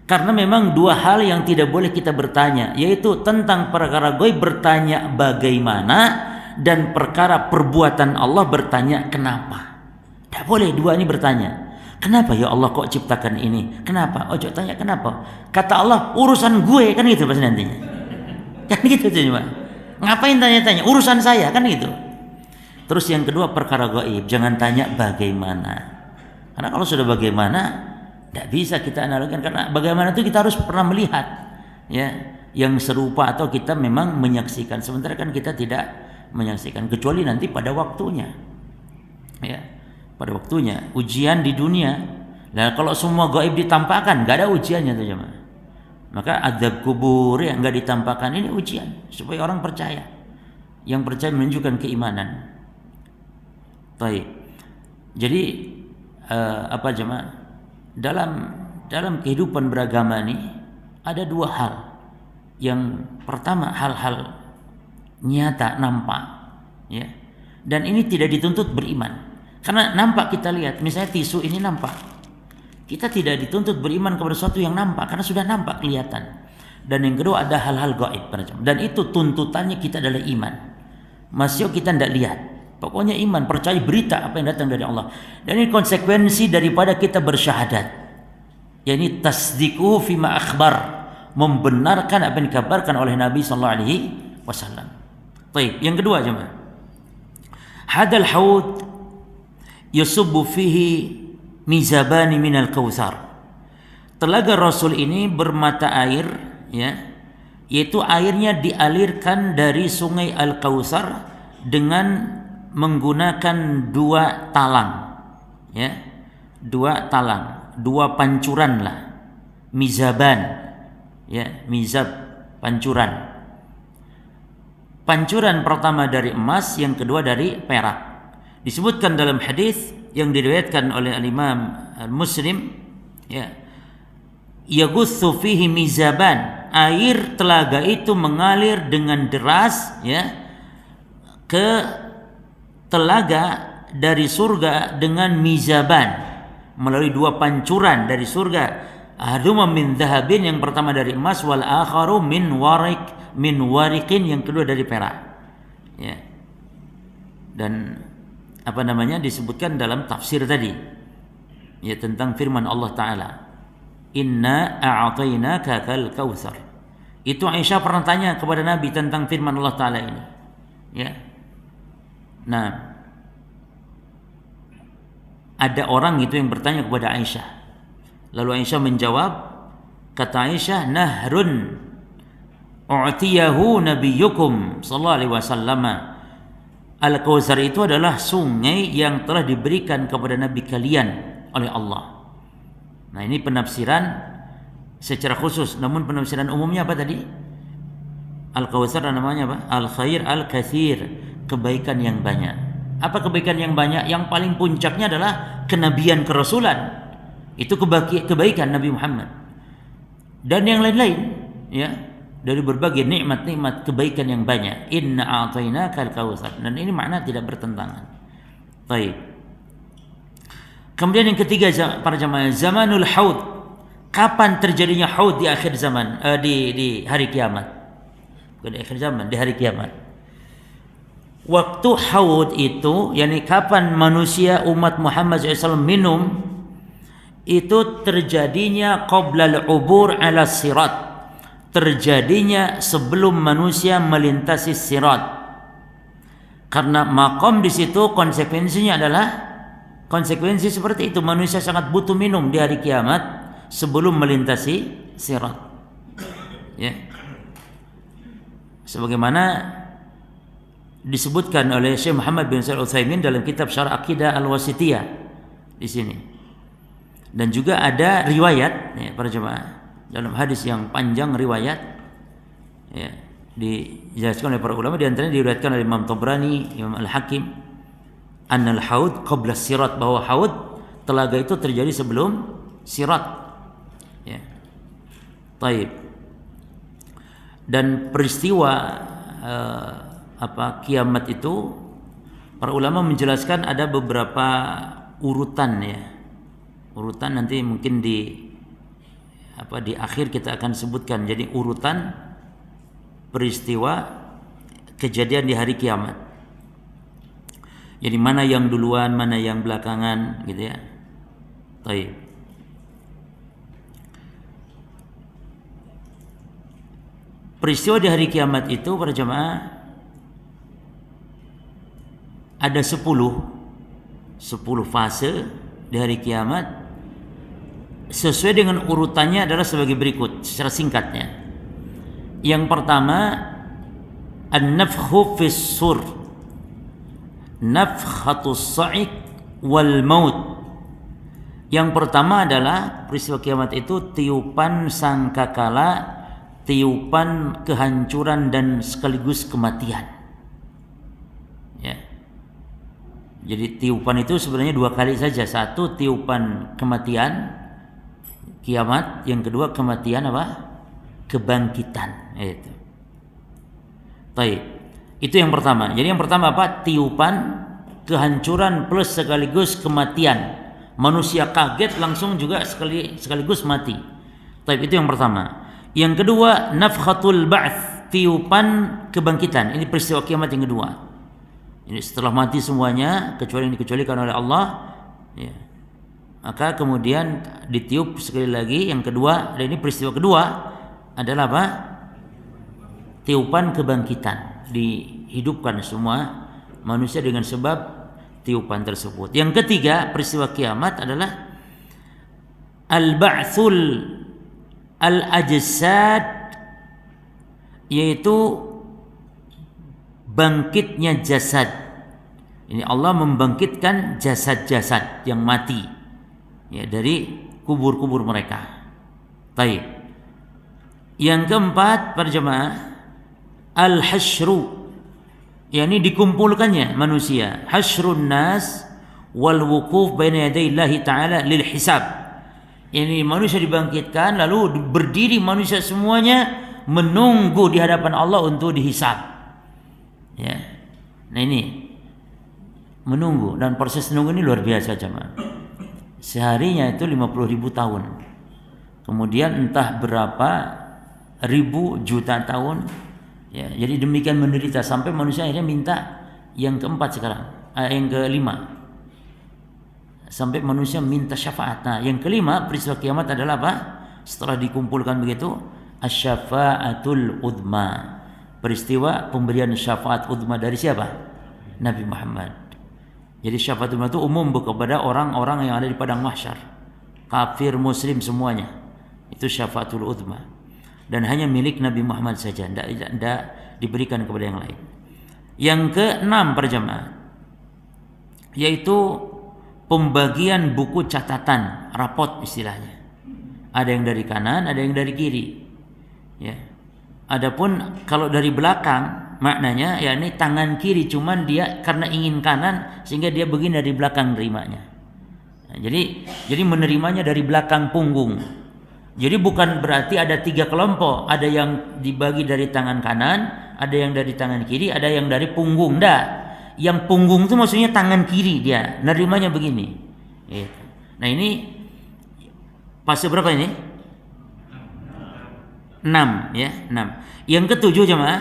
Karena memang dua hal yang tidak boleh kita bertanya, yaitu tentang perkara gaib bertanya bagaimana, dan perkara perbuatan Allah bertanya kenapa. Tidak boleh dua ini bertanya. Kenapa ya Allah kok ciptakan ini? Kenapa? Ojo tanya kenapa. Kata Allah, urusan gue, kan gitu pasti nantinya. Kan gitu cuma. Ngapain tanya-tanya? Urusan saya, kan gitu. Terus yang kedua perkara gaib, jangan tanya bagaimana. Karena kalau sudah bagaimana, tidak bisa kita analogikan. Karena bagaimana itu kita harus pernah melihat, ya, yang serupa atau kita memang menyaksikan. Sementara kan kita tidak menyaksikan kecuali nanti pada waktunya, ya, pada waktunya ujian di dunia. Nah kalau semua gaib ditampakkan, nggak ada ujiannya tuh jemaah. Maka adab kubur yang nggak ditampakkan ini ujian supaya orang percaya. Yang percaya menunjukkan keimanan. Baik. Jadi apa jemaah? Dalam kehidupan beragama ini ada dua hal. Yang pertama hal-hal nyata, nampak, ya. Dan ini tidak dituntut beriman. Karena nampak kita lihat, misalnya tisu ini nampak. Kita tidak dituntut beriman kepada sesuatu yang nampak karena sudah nampak, kelihatan. Dan yang kedua ada hal-hal gaib, dan itu tuntutannya kita adalah iman. Masih kita tidak lihat. Pokoknya iman, percaya berita apa yang datang dari Allah. Dan ini konsekuensi daripada kita bersyahadat. yakni tasdiquhu fima akhbar, membenarkan apa yang dikabarkan oleh Nabi sallallahu alaihi wasallam. Baik, yang kedua jemaah. Hadal haud yusubbu fihi mizabani minal kautsar. Telaga Rasul ini bermata air, ya, yaitu airnya dialirkan dari sungai Al-Kautsar dengan menggunakan dua talang, ya, dua talang, dua pancuran lah, mizaban, ya, mizab, pancuran. Pancuran pertama dari emas, yang kedua dari perak. Disebutkan dalam hadis yang diriwayatkan oleh Al-Imam Muslim, ya, yaghussu fihi mizaban, air telaga itu mengalir dengan deras, ya, ke telaga dari surga dengan mizaban, melalui dua pancuran dari surga. Ahaduma min dhahabin, yang pertama dari emas, wal akharu min wariqin, yang kedua dari perak, ya. Dan apa namanya disebutkan dalam tafsir tadi, ya, tentang firman Allah Ta'ala, inna a'atainaka kal kautsar. Itu Aisyah pernah tanya kepada Nabi tentang firman Allah Ta'ala ini, ya. Nah, ada orang itu yang bertanya kepada Aisyah, lalu Aisyah menjawab, kata Aisyah, nahrun u'tiyahu nabiyyukum sallallahu alaihi wasallam. Al-Kautsar itu adalah sungai yang telah diberikan kepada Nabi kalian oleh Allah. Nah, ini penafsiran secara khusus. Namun penafsiran umumnya apa tadi? Al-Kautsar namanya apa? Al-khair al-katsir, kebaikan yang banyak. Apa kebaikan yang banyak? Yang paling puncaknya adalah kenabian, kerasulan. Itu kebaikan Nabi Muhammad. Dan yang lain-lain, ya, dari berbagai nikmat-nikmat kebaikan yang banyak. Inna a'tainaka al-kautsar. Dan ini makna tidak bertentangan. Baik. Kemudian yang ketiga para jamaah, zamanul haud. Kapan terjadinya haud di akhir zaman, di hari kiamat? Bukan di akhir zaman, di hari kiamat. Waktu haud itu, yakni kapan manusia umat Muhammad SAW minum, itu terjadinya qoblal ubur ala sirat, terjadinya sebelum manusia melintasi sirat. Karena makom di situ konsekuensinya adalah konsekuensi seperti itu, manusia sangat butuh minum di hari kiamat sebelum melintasi sirat. Ya. Sebagaimana disebutkan oleh Syekh Muhammad bin Shalih Al-Utsaimin dalam kitab Syarh Aqidah Al-Wasithiyah di sini. Dan juga ada riwayat, ya, para jemaah, dalam hadis yang panjang riwayat, ya, dijelaskan oleh para ulama, di antaranya diriwayatkan oleh Imam Tabrani, Imam Al-Hakim, annal haud qabla sirat, bahwa haud telaga itu terjadi sebelum sirat. Ya. Taib. Dan peristiwa kiamat itu para ulama menjelaskan ada beberapa urutan, ya. Urutan nanti mungkin di akhir kita akan sebutkan. Jadi urutan peristiwa kejadian di hari kiamat. Jadi mana yang duluan, mana yang belakangan, gitu ya. Baik. Peristiwa di hari kiamat itu para jemaah ada 10 fase di hari kiamat. Sesuai dengan urutannya adalah sebagai berikut secara singkatnya. Yang pertama, an-nafkhu fis sur, nafkhatus sa'iq wal maut. Yang pertama adalah peristiwa kiamat itu tiupan sangkakala, tiupan kehancuran dan sekaligus kematian. Ya. Jadi tiupan itu sebenarnya 2 kali saja. Satu tiupan kematian, kiamat. Yang kedua kematian kebangkitan. Itu. Baik. Itu yang pertama. Jadi yang pertama tiupan kehancuran plus sekaligus kematian. Manusia kaget langsung juga sekaligus mati. Baik, itu yang pertama. Yang kedua nafkhatul ba'ts, tiupan kebangkitan. Ini peristiwa kiamat yang kedua. Ini setelah mati semuanya kecuali yang dikecualikan oleh Allah, ya, maka kemudian ditiup sekali lagi yang kedua. Dan ini peristiwa kedua adalah tiupan kebangkitan, dihidupkan semua manusia dengan sebab tiupan tersebut. Yang ketiga peristiwa kiamat adalah al-ba'tsul al-ajsad, yaitu bangkitnya jasad. Ini Allah membangkitkan jasad-jasad yang mati, ya, dari kubur-kubur mereka. Baik. Yang keempat para jemaah, al-hasyru, yakni dikumpulkannya manusia, hasyrun nas wal wuquf baina yaday Allah taala lil hisab. Ini manusia dibangkitkan lalu berdiri manusia semuanya menunggu di hadapan Allah untuk dihisab. Ya. Nah ini menunggu, dan proses menunggu ini luar biasa jemaah. Seharinya itu 50.000 tahun. Kemudian entah berapa ribu juta tahun. Ya, jadi demikian menderita sampai manusia akhirnya minta yang keempat sekarang, yang kelima. Sampai manusia minta syafaat. Nah, yang kelima peristiwa kiamat adalah apa? Setelah dikumpulkan begitu, asy-syafa'atul udma. Peristiwa pemberian syafaat udma dari siapa? Nabi Muhammad. Jadi syafaat udma itu umum kepada orang-orang yang ada di padang mahsyar. Kafir, muslim semuanya. Itu syafaatul udma. Dan hanya milik Nabi Muhammad saja, tidak diberikan kepada yang lain. Yang keenam para jemaah, yaitu pembagian buku catatan, rapot istilahnya. Ada yang dari kanan, ada yang dari kiri. Ya. Adapun kalau dari belakang maknanya yakni tangan kiri, cuman dia karena ingin kanan sehingga dia begini dari belakang nerimanya. Nah, jadi menerimanya dari belakang punggung. Jadi bukan berarti ada 3 kelompok, ada yang dibagi dari tangan kanan, ada yang dari tangan kiri, ada yang dari punggung. Enggak. Yang punggung itu maksudnya tangan kiri dia, nerimanya begini. Gitu. Nah ini fase berapa ini? 6 ya, 6. Yang ketujuh jemaah,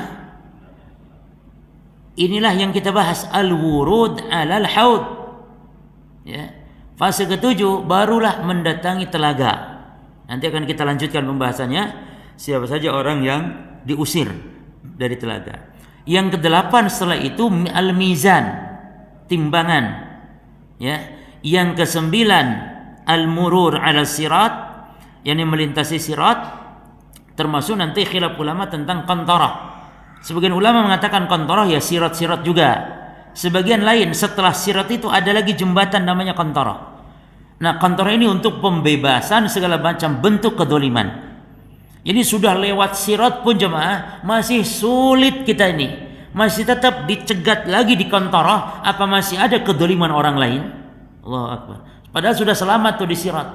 Inilah yang kita bahas, al-wurud 'alal haud. Ya. Fase ketujuh barulah mendatangi telaga. Nanti akan kita lanjutkan pembahasannya, siapa saja orang yang diusir dari telaga. Yang kedelapan setelah itu al-mizan, timbangan. Ya. Yang kesembilan al-murur 'ala sirat, yakni melintasi sirat, termasuk nanti khilaf ulama tentang qantarah. Sebagian ulama mengatakan qantarah ya sirat-sirat juga. Sebagian lain setelah sirat itu ada lagi jembatan namanya qantarah. Nah, qantarah ini untuk pembebasan segala macam bentuk kedoliman. Jadi sudah lewat sirat pun jemaah masih sulit kita ini. Masih tetap dicegat lagi di qantarah, apa masih ada kedoliman orang lain? Allahu Akbar. Padahal sudah selamat tuh di sirat.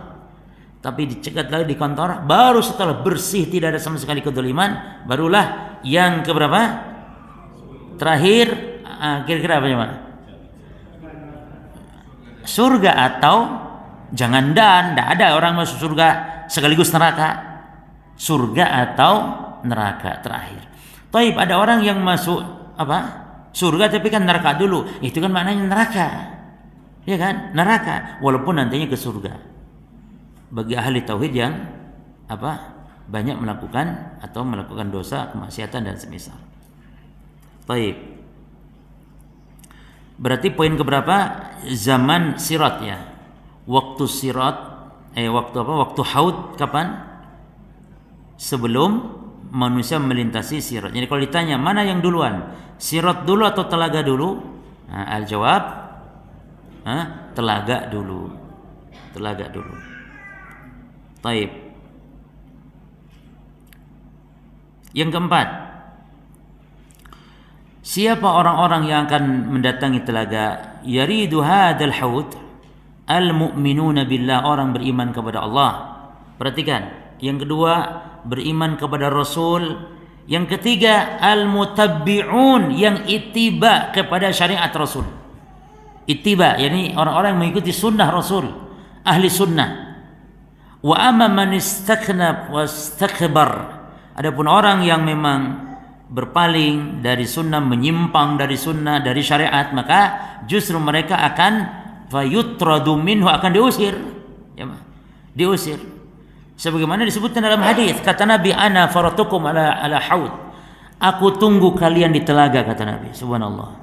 Tapi dicegat lagi di qantarah, baru setelah bersih tidak ada sama sekali kedoliman, barulah yang keberapa? Terakhir, kira-kira apa ya, Pak? Surga atau jangan tidak ada orang masuk surga sekaligus neraka. Surga atau neraka terakhir. Taib, ada orang yang masuk apa? Surga tapi kan neraka dulu. Itu kan maknanya neraka. Ya kan? Neraka walaupun nantinya ke surga. Bagi ahli tauhid yang apa? Banyak melakukan atau melakukan dosa, kemaksiatan dan semisal. Baik. Berarti poin keberapa? Zaman sirat ya. Waktu sirat waktu apa? Waktu haud kapan? Sebelum manusia melintasi sirat. Jadi kalau ditanya mana yang duluan? Sirat dulu atau telaga dulu? Nah, al-jawab telaga dulu. Telaga dulu. Taib. Yang keempat, siapa orang-orang yang akan mendatangi telaga? Yaridu hadzal haud al-mu'minuna billah, orang beriman kepada Allah. Perhatikan. Yang kedua, beriman kepada Rasul. Yang ketiga, al-mutabbi'un, yang ittiba kepada syariat Rasul. Ittiba, yakni orang-orang yang mengikuti sunnah Rasul, ahli sunnah. Wa amma man istaghna wastakbar, adapun orang yang memang berpaling dari sunnah, menyimpang dari sunnah, dari syariat, maka justru mereka akan fayutradu minhu, akan diusir. Ya, diusir. Sebagaimana disebutkan dalam hadis, kata Nabi, ana faratukum ala haud, aku tunggu kalian di telaga, kata Nabi. Subhanallah.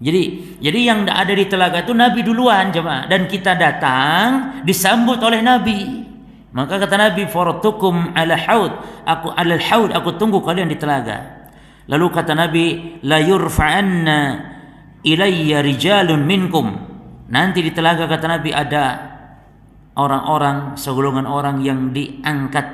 Jadi yang ada di telaga itu Nabi duluan jemaah, dan kita datang disambut oleh Nabi. Maka kata Nabi, faratukum ala haud, aku alal haud, aku tunggu kalian di telaga. Lalu kata Nabi, la yurfa'anna ilayya rijalun minkum, nanti di telaga kata Nabi ada orang-orang, segolongan orang yang diangkat,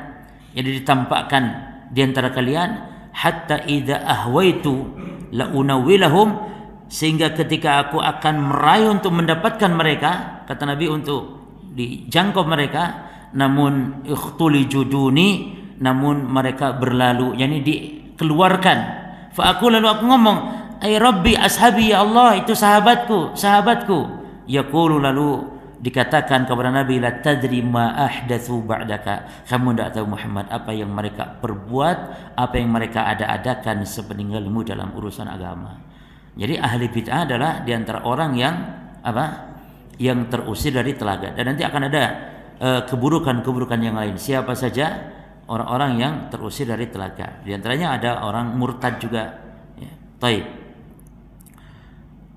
yang ditampakkan di antara kalian, hatta idza ahwaitu la unawwilahum, sehingga ketika aku akan meraih untuk mendapatkan mereka, kata Nabi, untuk dijangkau mereka, namun ikhtuliju duni, namun mereka berlalu, yakni dikeluarkan. Fa aku, lalu aku ngomong, ay rabbi ashabi, ya Allah, itu sahabatku, sahabatku. Yaqulu, lalu dikatakan kepada Nabi, la tadri ma ahdatsu ba'daka, kamu tidak tahu Muhammad apa yang mereka perbuat, apa yang mereka ada-adakan sepeninggalmu dalam urusan agama. Jadi ahli bid'ah adalah di antara orang yang apa? Yang terusir dari telaga. Dan nanti akan ada keburukan-keburukan yang lain. Siapa saja orang-orang yang terusir dari telaga. Di antaranya ada orang murtad juga. Ya. Taib.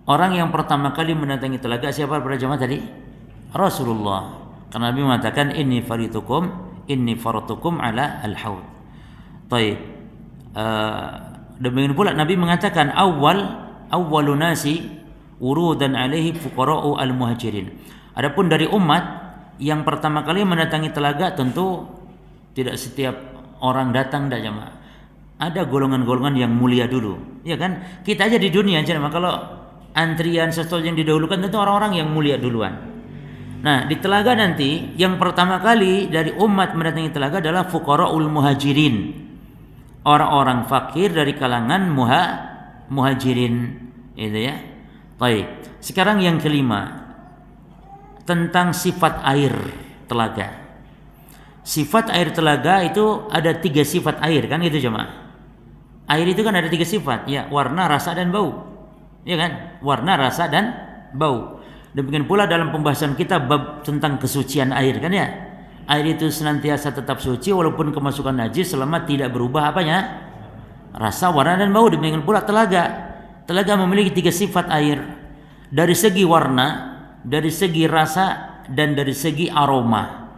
Orang yang pertama kali mendatangi telaga siapa pada jamaah tadi? Rasulullah. Karena Nabi mengatakan inni faratukum ala al-haud. Taib. Demikian pula Nabi mengatakan awwalu nasi wurudan alaihi fuqara'u al-muhajirin. Adapun dari umat yang pertama kali mendatangi telaga, tentu tidak setiap orang datang dah jemaah. Ada golongan-golongan yang mulia dulu, ya kan? Kita aja di dunia jemaah, kalau antrian sesuatu yang didahulukan tentu orang-orang yang mulia duluan. Nah, di telaga nanti yang pertama kali dari umat mendatangi telaga adalah fuqara'ul muhajirin. Orang-orang fakir dari kalangan muhajirin, itu ya. Baik. Sekarang yang kelima, tentang sifat air telaga. Sifat air telaga itu ada 3 sifat air, kan gitu jemaah. Air itu kan ada 3 sifat, ya, warna, rasa dan bau. Ya kan? Warna, rasa dan bau. Demikian pula dalam pembahasan kita bab tentang kesucian air kan ya. Air itu senantiasa tetap suci walaupun kemasukan najis selama tidak berubah apanya? Rasa, warna dan bau. Demikian pula telaga. Telaga memiliki 3 sifat air. Dari segi warna, dari segi rasa, dan dari segi aroma.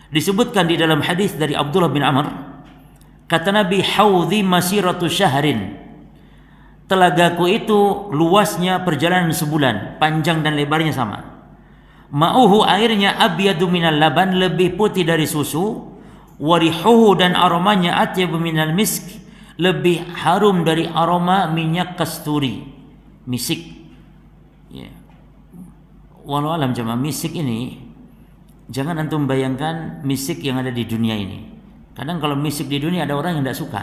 Disebutkan di dalam hadis dari Abdullah bin Amr, kata Nabi, haudhi masiratu syahrin. Telagaku itu luasnya perjalanan sebulan, panjang dan lebarnya sama. Ma'uhu, airnya, abyadu minal laban, lebih putih dari susu. Warihuhu, dan aromanya, atyabu minal misk, lebih harum dari aroma minyak kasturi, misik. Ya. Walau alam jemaah, misik ini jangan antum bayangkan misik yang ada di dunia ini. Kadang kalau misik di dunia ada orang yang tidak suka.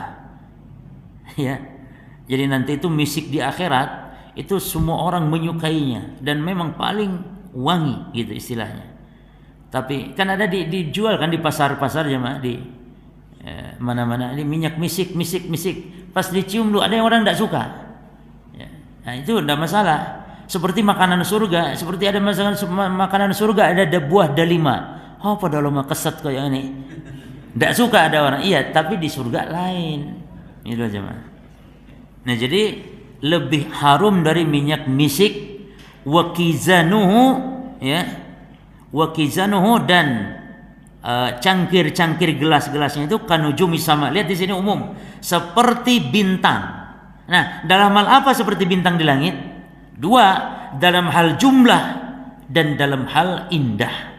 Ya. Jadi nanti itu misik di akhirat itu semua orang menyukainya dan memang paling wangi gitu istilahnya. Tapi kan ada dijual kan di pasar-pasar jemaah di mana-mana ini minyak misik. Pas dicium lu ada yang orang tidak suka. Ya. Nah itu tidak masalah. Seperti makanan surga, seperti ada makanan surga ada buah delima. Oh pada lama kesat kok yang ini. Tidak suka ada orang. Iya, tapi di surga lain. Itu aja mah. Nah jadi lebih harum dari minyak misik, wakizanuhu, ya, wakizanuhu, dan cangkir-cangkir gelas-gelasnya itu kanujumi sama. Lihat di sini umum, seperti bintang. Nah dalam hal apa seperti bintang di langit? 2, dalam hal jumlah dan dalam hal indah.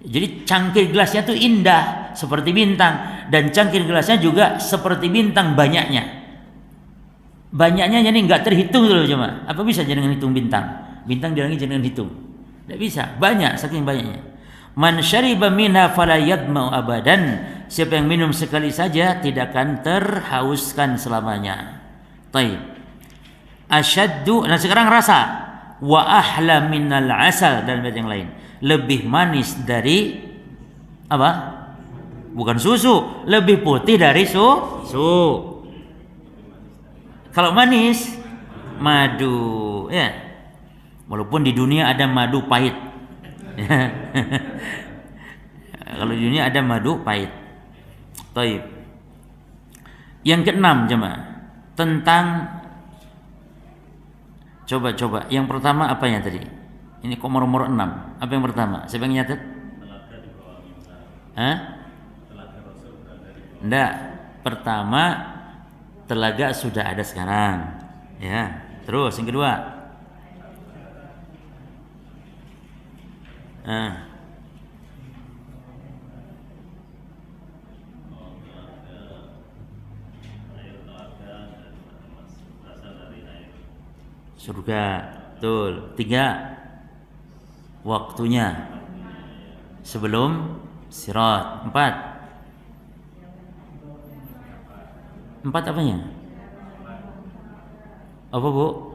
Jadi cangkir gelasnya itu indah seperti bintang, dan cangkir gelasnya juga seperti bintang banyaknya. Banyaknya jadi nggak terhitung dulu cuma. Apa bisa jangan hitung bintang? Bintang di langit jangan hitung. Tidak bisa. Banyak, saking banyaknya. Man syariba minha fala yadma'u abadan. Siapa yang minum sekali saja tidak akan terhauskan selamanya. Taib. Asyaddu. Nah sekarang rasa. Wa ahla minal asal, dan yang lain. Lebih manis dari apa? Bukan susu. Lebih putih dari susu. Kalau manis, madu, ya. Walaupun di dunia ada madu pahit. Kalau di dunia ada madu pahit. Taib. Yang keenam jemaah, tentang coba. Yang pertama apanya tadi? Ini kok moro-moro 6. Apa yang pertama? Siapa yang nyatet? Enggak. Pertama, telaga sudah ada sekarang, ya. Terus yang kedua, surga, betul. 3, waktunya sebelum sirat. 4 apanya? Apa bu?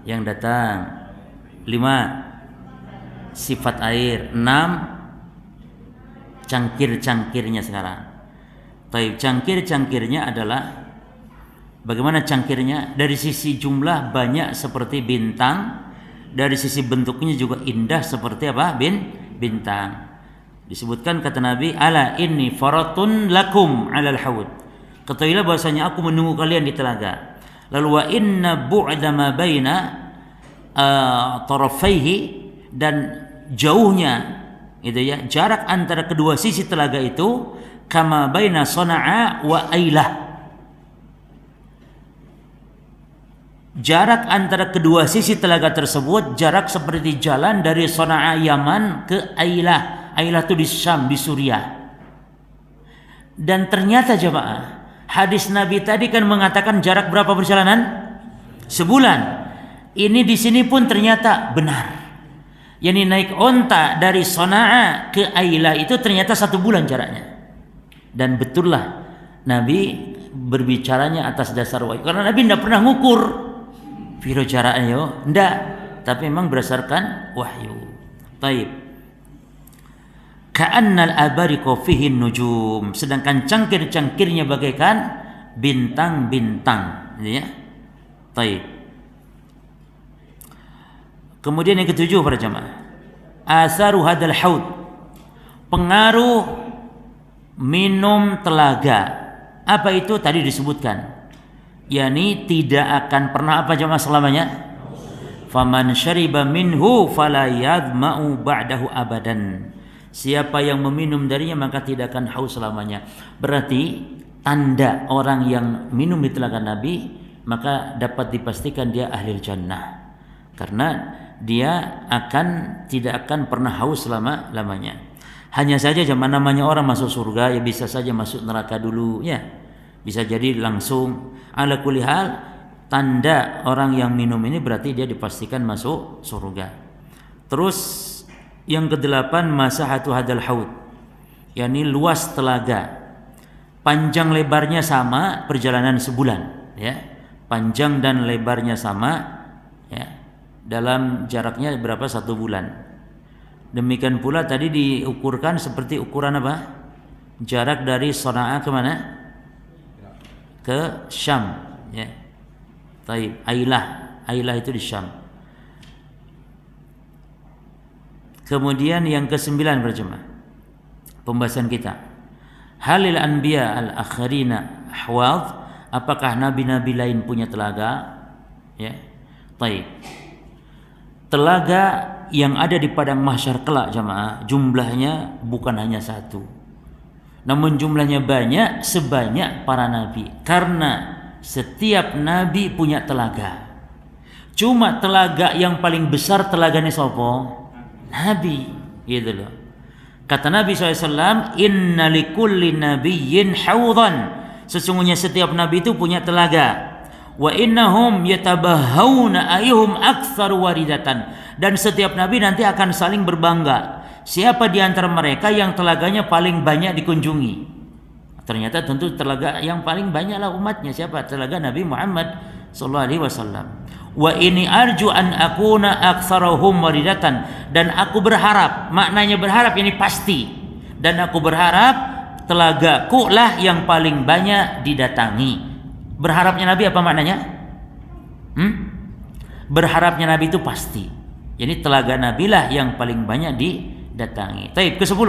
Yang datang. 5, sifat air. 6, cangkir-cangkirnya sekarang. Taib, cangkir-cangkirnya adalah bagaimana cangkirnya? Dari sisi jumlah banyak seperti bintang, dari sisi bentuknya juga indah seperti apa? Bintang. Disebutkan kata Nabi, ala inni faratun lakum alal haud. Ketahuilah bahasanya aku menunggu kalian di telaga. Lalu wa inna bu'da ma baina tarafaihi, dan jauhnya itu ya, jarak antara kedua sisi telaga itu kama baina Sana'a wa Ailah. Jarak antara kedua sisi telaga tersebut jarak seperti jalan dari Sana'a Yaman ke Ailah. Ailah itu di Syam, di Suriah. Dan ternyata jemaah, hadis Nabi tadi kan mengatakan jarak berapa perjalanan? Sebulan. Ini di sini pun ternyata benar. Yani naik onta dari Sana'a ke Ailah itu ternyata 1 bulan jaraknya. Dan betullah Nabi berbicaranya atas dasar wahyu. Karena Nabi tidak pernah ngukur piro jaraknya, tidak. Tapi memang berdasarkan wahyu. Taib. Ka'annal abariqu fihi nujum, sedangkan cangkir-cangkirnya bagaikan bintang-bintang, ya. Taib. Kemudian yang ketujuh para jamaah, asaru hadal haud, pengaruh minum telaga. Apa itu? Tadi disebutkan, yakni tidak akan pernah apa jamaah selamanya. Faman syariba minhu fala yadma'u ba'dahu abadan. Siapa yang meminum darinya maka tidak akan haus selamanya. Berarti tanda orang yang minum di telaga Nabi maka dapat dipastikan dia ahli jannah, karena dia tidak akan pernah haus selama-lamanya. Hanya saja zaman namanya orang masuk surga ya bisa saja masuk neraka dulu ya. Bisa jadi langsung. Ala kulli hal, tanda orang yang minum ini berarti dia dipastikan masuk surga. Terus yang kedelapan, masahatu hadal haud, yakni luas telaga. Panjang lebarnya sama, perjalanan sebulan ya. Panjang dan lebarnya sama ya. Dalam jaraknya berapa? 1 bulan. Demikian pula tadi diukurkan seperti ukuran apa? Jarak dari Sana'a ke mana? Ke Syam ya. Taib, Ailah itu di Syam. Kemudian yang ke-9 berjemaah, pembahasan kita, halil anbiya al-akharina ahwad, apakah nabi-nabi lain punya telaga ya. Taib. Telaga yang ada di padang mahsyar kelak jamaah, jumlahnya bukan hanya 1, namun jumlahnya banyak sebanyak para nabi, karena setiap nabi punya telaga. Cuma telaga yang paling besar telaganya siapa? Nabi, gitu loh. Kata Nabi SAW, inna likulli nabiyyin hawdan, sesungguhnya setiap nabi itu punya telaga. Wa innahum yatabahawna ayyuhum aktsar waridatan, dan setiap nabi nanti akan saling berbangga siapa di antara mereka yang telaganya paling banyak dikunjungi. Ternyata tentu telaga yang paling banyaklah umatnya siapa? Telaga Nabi Muhammad sallallahu alaihi wasallam. Wa ini arju an akuna aktsarahum waridatan, dan aku berharap, maknanya berharap ini pasti, dan aku berharap telagaku lah yang paling banyak didatangi. Berharapnya Nabi apa maknanya? Berharapnya Nabi itu pasti. Jadi telaga Nabi lah yang paling banyak didatangi. Taib, ke-10.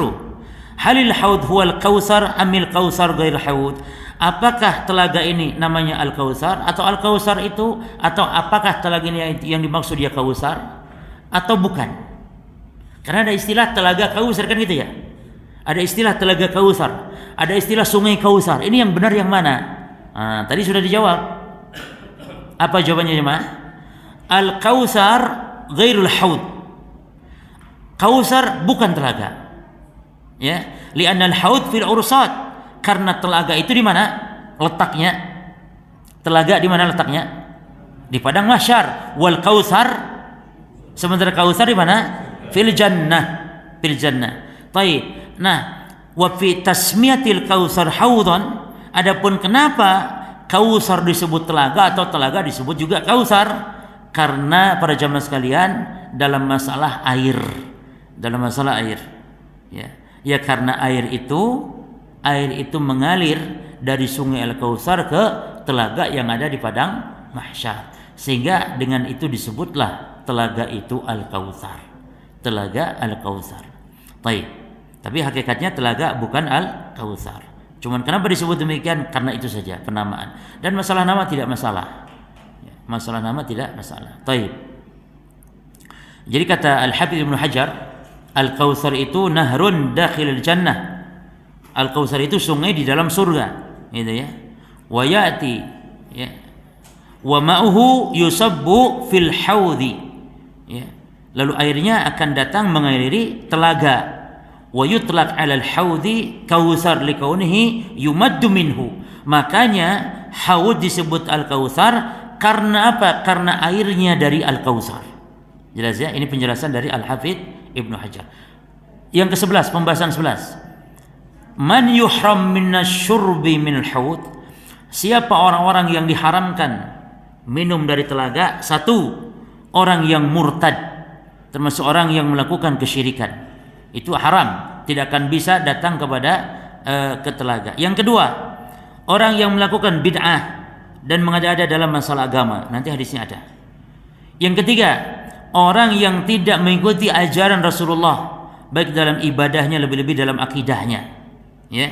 Halil haud huwal kausar amil kausar ghair haud. Apakah telaga ini namanya Al-Kautsar atau Al-Kautsar itu, atau apakah telaga ini yang dimaksud dia Kautsar atau bukan? Karena ada istilah telaga Kautsar kan gitu ya. Ada istilah telaga Kautsar, ada istilah sungai Kautsar. Ini yang benar yang mana? Tadi sudah dijawab. Apa jawabannya jemaah? Al-Kautsar ghairul haud. Kautsar bukan telaga. Ya, li'anna al-haud fil ursat. Karena telaga itu di mana letaknya? Telaga di mana letaknya? Di padang mahsyar. Wal Kautsar, sementara Kautsar di mana? Fil jannah. Fil jannah. Baik. Nah, wa fi tasmiyatil Kautsar haudan, adapun kenapa Kautsar disebut telaga atau telaga disebut juga Kautsar? Karena para jamaah sekalian, dalam masalah air. Ya karena air itu mengalir dari sungai Al-Kautsar ke telaga yang ada di padang mahsyar, sehingga dengan itu disebutlah telaga itu Al-Kautsar. Telaga Al-Kautsar. Baik. Tapi hakikatnya telaga bukan Al-Kautsar. Cuman kenapa disebut demikian? Karena itu saja penamaan. Dan masalah nama tidak masalah. Masalah nama tidak masalah. Baik. Jadi kata Al-Hafidz Ibnu Hajar, Al-Kautsar itu nahrun dakhilil jannah. Al-Kautsar itu sungai di dalam surga, gitu ya. Wa ya'ti ya. Wa ma'uhu yusabbu fil haudhi. Ya. Lalu airnya akan datang mengaliri telaga. Wa yutlaq 'alal haudhi kautsar likaunihi yumaddu minhu. Makanya haud disebut Al-Kautsar karena apa? Karena airnya dari Al-Kautsar. Jelas ya, ini penjelasan dari Al-Hafidz Ibnu Hajar. Yang ke-11, pembahasan 11. Man yuhram minasyurbi minal haud, siapa orang-orang yang diharamkan minum dari telaga? 1, orang yang murtad, termasuk orang yang melakukan kesyirikan, itu haram, tidak akan bisa datang kepada ke telaga. Yang kedua, orang yang melakukan bid'ah dan mengada-ada dalam masalah agama. Nanti hadisnya ada. Yang ketiga, orang yang tidak mengikuti ajaran Rasulullah baik dalam ibadahnya lebih-lebih dalam akidahnya. Ya.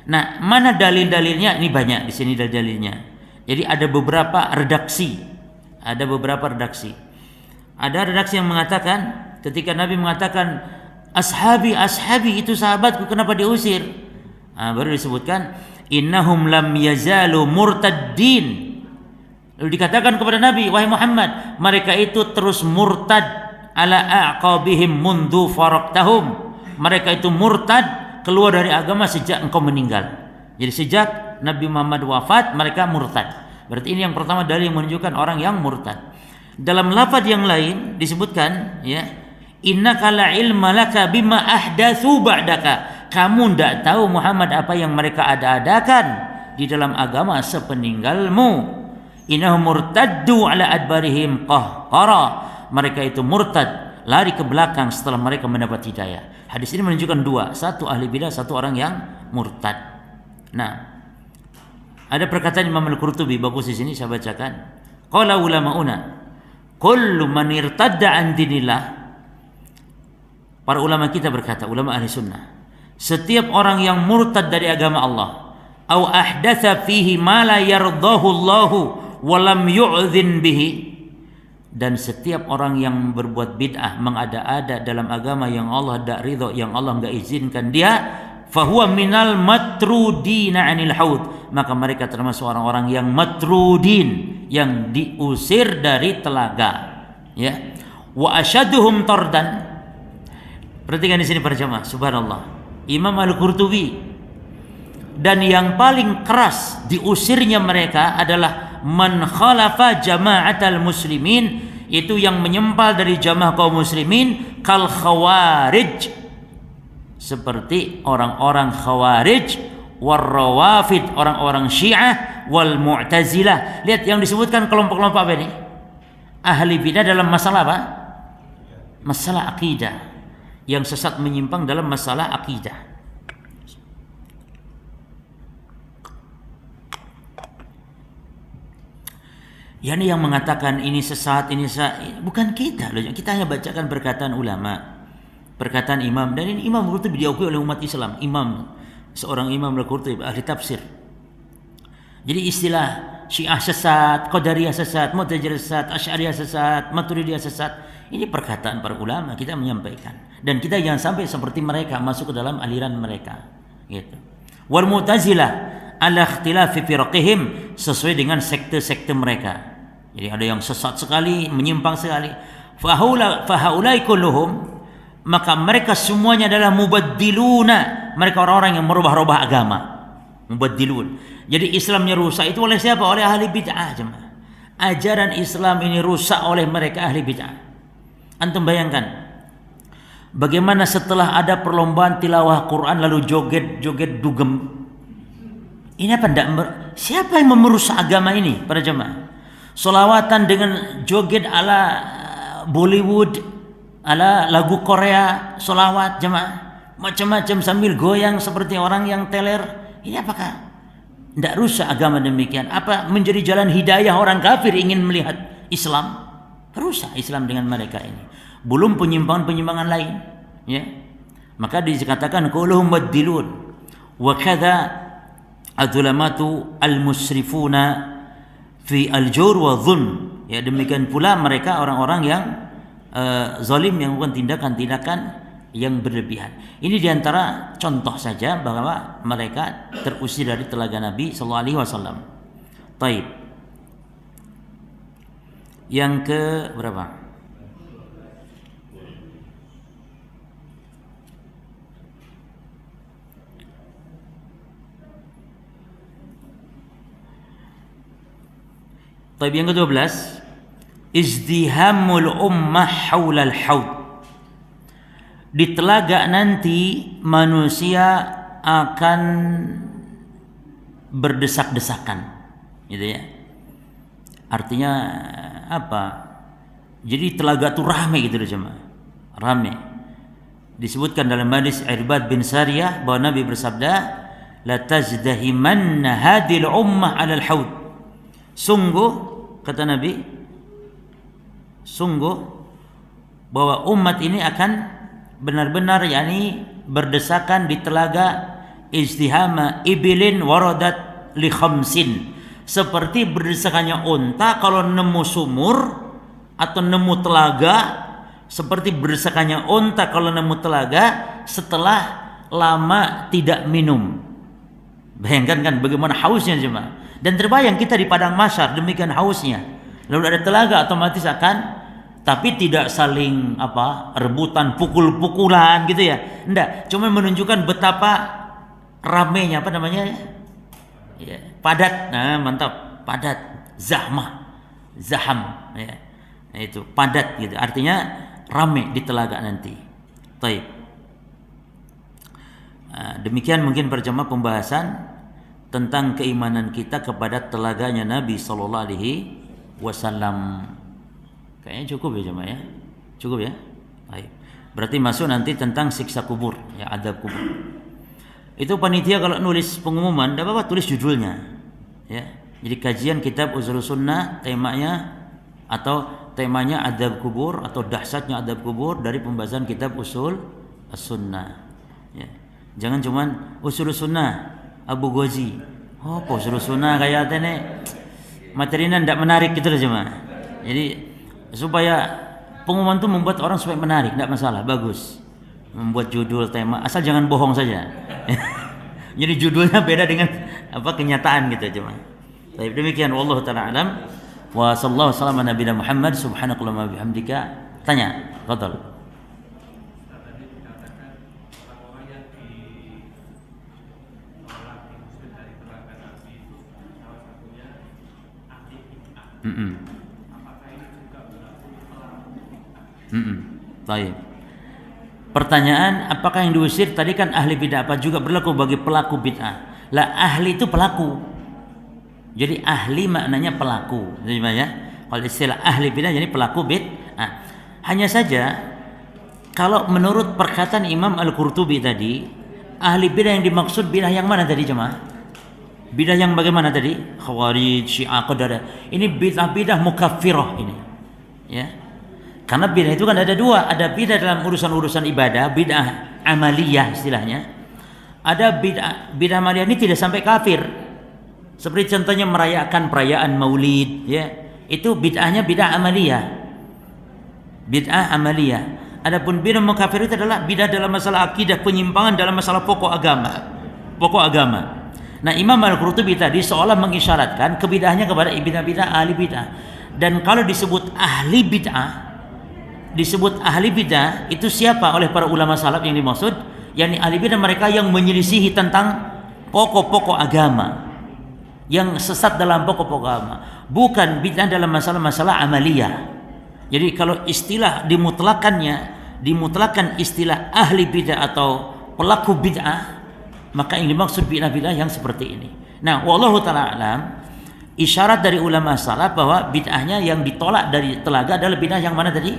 Nah, mana dalil-dalilnya? Ini banyak di sini dalil-dalilnya. Jadi ada beberapa redaksi. Ada redaksi yang mengatakan ketika Nabi mengatakan ashabi itu sahabatku, kenapa diusir? Baru disebutkan innahum lam yazalu murtaddin. Lalu dikatakan kepada Nabi, wahai Muhammad, mereka itu terus murtad ala aqabihim mundu faraktahum. Mereka itu murtad, keluar dari agama sejak engkau meninggal. Jadi sejak Nabi Muhammad wafat, mereka murtad. Berarti ini yang pertama dalil yang menunjukkan orang yang murtad. Dalam lafaz yang lain disebutkan, ya, innaka la ilma laka bima ahdatsu ba'daka. Kamu tidak tahu Muhammad apa yang mereka ada-adakan di dalam agama sepeninggalmu. Innahum murtaddu ala adbarihim qahqara. Mereka itu murtad, lari ke belakang setelah mereka mendapat hidayah. Hadis ini menunjukkan dua, satu ahli bidah, satu orang yang murtad. Nah, ada perkataan Imam Al-Qurtubi bagus di sini, saya bacakan. Qala ulama'una kullu man irtadda an dinillah. Para ulama kita berkata, ulama ahli sunnah, setiap orang yang murtad dari agama Allah, au ahdatsa fihi ma la yardahu Allahu wa lam yu'dhin bihi, dan setiap orang yang berbuat bid'ah, mengada-ada dalam agama yang Allah tidak ridho, yang Allah enggak izinkan dia, fahuwa minal matrudina 'anil haud, maka mereka termasuk orang-orang yang matrudin, yang diusir dari telaga. Ya. Wa asyaduhum tardan. Perhatikan di sini para jamaah, subhanallah. Imam Al-Qurtubi, dan yang paling keras diusirnya mereka adalah man khalafa jama'atal muslimin, itu yang menyempal dari jamaah kaum muslimin, kal khawarij, seperti orang-orang khawarij, war rawafid, orang-orang syiah, wal mu'tazilah. Lihat yang disebutkan kelompok-kelompok apa ini? Ahli bidah dalam masalah apa? Masalah akidah. Yang sesat menyimpang dalam masalah akidah. Yani yang mengatakan ini sesat, ini sesat, bukan kita loh. Kita hanya bacakan perkataan ulama, perkataan imam, dan ini Imam Al-Qurtubi diakui oleh umat Islam, seorang imam Al-Qurtubi, ahli tafsir. Jadi istilah Syiah sesat, Qadariyah sesat, Mu'tazilah sesat, Asy'ariyah sesat, Maturidiyah sesat, ini perkataan para ulama, kita menyampaikan. Dan kita jangan sampai seperti mereka, masuk ke dalam aliran mereka. Gitu. Wal Mu'tazilah ala ikhtilafi firqihim, sesuai dengan sekte-sekte mereka. Jadi ada yang sesat sekali, menyimpang sekali. Fahaulai kulluhum, maka mereka semuanya adalah mubaddiluna. Mereka orang-orang yang merubah-rubah agama. Mubaddilun. Jadi Islamnya rusak itu oleh siapa? Oleh ahli bid'ah, jemaah. Ajaran Islam ini rusak oleh mereka ahli bid'ah. Antum bayangkan, bagaimana setelah ada perlombaan tilawah Quran lalu joget-joget dugem. Ini apa enggak? Siapa yang merusak agama ini para jemaah? Solawatan dengan joget ala Bollywood, ala lagu Korea, solawat jemaah, macam-macam sambil goyang seperti orang yang teler. Ini apakah tidak rusak agama demikian? Apa menjadi jalan hidayah orang kafir ingin melihat Islam? Rusak Islam dengan mereka ini. Belum penyimpangan-penyimpangan lain, ya. Maka dikatakan quluhum mubaddilun wa kadza adzulamatu al-musrifuna fi al-jur wa dhulm. Ya, demikian pula mereka orang-orang yang zalim, yang melakukan tindakan-tindakan yang berlebihan. Ini diantara contoh saja bahwa mereka terusir dari telaga Nabi sallallahu alaihi wasallam. Taib. Yang ke berapa? Taib yang ke-12, izdihamul ummah haulal haud. Di telaga nanti manusia akan berdesak-desakan, gitu ya. Artinya apa? Jadi telaga itu rame gitu loh jemaah. Rame. Disebutkan dalam hadis Irbad bin Sariyah bahwa Nabi bersabda, la tazdahimanna hadhil ummah 'alal haud. Sungguh, kata Nabi, sungguh bahwa umat ini akan benar-benar berdesakan di telaga izdihama ibilin waradat li khamsin, seperti berdesakannya unta kalau nemu sumur atau nemu telaga, seperti berdesakannya unta kalau nemu telaga setelah lama tidak minum. Bayangkan kan bagaimana hausnya jemaah. Dan terbayang kita di padang mahsyar demikian hausnya. Lalu ada telaga, otomatis akan, tapi tidak saling rebutan, pukul-pukulan gitu ya. Enggak, cuma menunjukkan betapa ramenya ya, padat. Nah, mantap, padat, zaham ya. Nah, itu padat gitu. Artinya rame di telaga nanti. Baik. Demikian mungkin berjamaah pembahasan tentang keimanan kita kepada telaganya Nabi sallallahu alaihi wasallam. Kayaknya cukup ya jemaah ya. Cukup ya? Baik. Berarti masuk nanti tentang siksa kubur, ya, adab kubur. Itu panitia kalau nulis pengumuman, enggak apa-apa tulis judulnya. Ya. Jadi kajian kitab Ushulus Sunnah temanya adab kubur atau dahsyatnya adab kubur dari pembahasan kitab Ushul As-Sunnah. Ya. Jangan cuman Ushulus Sunnah Abu Ghazi. Oh, Ushulus Sunnah kayak nih materinya tidak menarik gitu loh jemaah. Jadi supaya pengumuman itu membuat orang supaya menarik, tidak masalah, bagus. Membuat judul tema, asal jangan bohong saja. Jadi judulnya beda dengan kenyataan gitu jemaah. Baik, demikian wallahu taala alam. Wa sallallahu sallam ala nabiyina Muhammad subhanakallahumma wa bihamdika. Tanya, fadhal. Baik. Pertanyaan, apakah yang diusir tadi kan ahli bid'ah, apa juga berlaku bagi pelaku bid'ah? Lah, ahli itu pelaku. Jadi ahli maknanya pelaku. Jadi ya. Kalau istilah ahli bid'ah jadi pelaku bid'ah. Hanya saja kalau menurut perkataan Imam Al-Qurtubi tadi, ahli bid'ah yang dimaksud bid'ah yang mana tadi jemaah? Bidah yang bagaimana tadi? Khawarij, Syiah, Qadariyah. Ini bidah mukaffirah ini. Ya. Karena bidah itu kan ada dua, ada bidah dalam urusan-urusan ibadah, bidah amaliyah istilahnya. Ada bidah amaliyah ini tidak sampai kafir. Seperti contohnya merayakan perayaan Maulid, ya. Itu bid'ahnya bidah amaliyah. Bid'ah amaliyah. Adapun bidah mukaffirah itu adalah bidah dalam masalah akidah, penyimpangan dalam masalah pokok agama. Pokok agama. Nah, Imam Al-Qurtubi tadi seolah mengisyaratkan kebidahnya kepada bidah-bidah ahli bidah. Dan kalau disebut ahli bidah itu siapa oleh para ulama salaf yang dimaksud? Yakni ahli bidah mereka yang menyelisihi tentang pokok-pokok agama, yang sesat dalam pokok-pokok agama, bukan bidah dalam masalah-masalah amaliyah. Jadi kalau istilah dimutlakan istilah ahli bidah atau pelaku bid'ah, maka yang dimaksud bid'ah-bid'ah yang seperti ini. Nah, wallahu ta'ala alam, isyarat dari ulama salaf bahwa bid'ahnya yang ditolak dari telaga adalah bid'ah yang mana tadi?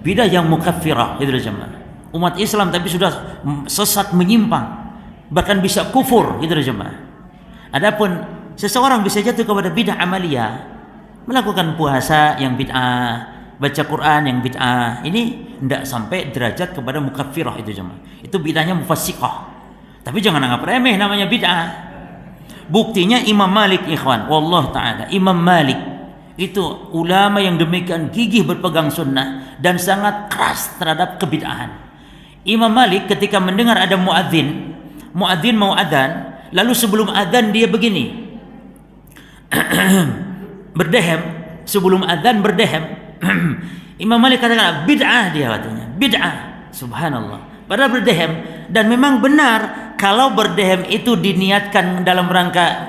Bid'ah yang mukaffirah, itu jemaah. Umat Islam tapi sudah sesat, menyimpang, bahkan bisa kufur, itu jemaah. Adapun seseorang bisa jatuh kepada bid'ah amaliyah, melakukan puasa yang bid'ah, baca Quran yang bid'ah, ini tidak sampai derajat kepada mukaffirah, itu jemaah. Itu bid'ahnya mufassiqah. Tapi jangan anggap remeh namanya bid'ah. Buktinya Imam Malik, ikhwan, wallah ta'ala, Imam Malik itu ulama yang demikian gigih berpegang sunnah dan sangat keras terhadap kebid'ahan. Imam Malik ketika mendengar ada muadzin mau adzan, lalu sebelum adzan dia begini berdehem, sebelum adzan berdehem. Imam Malik katakan bid'ah, dia katanya bid'ah, subhanallah, padahal berdehem. Dan memang benar kalau berdehem itu diniatkan dalam rangka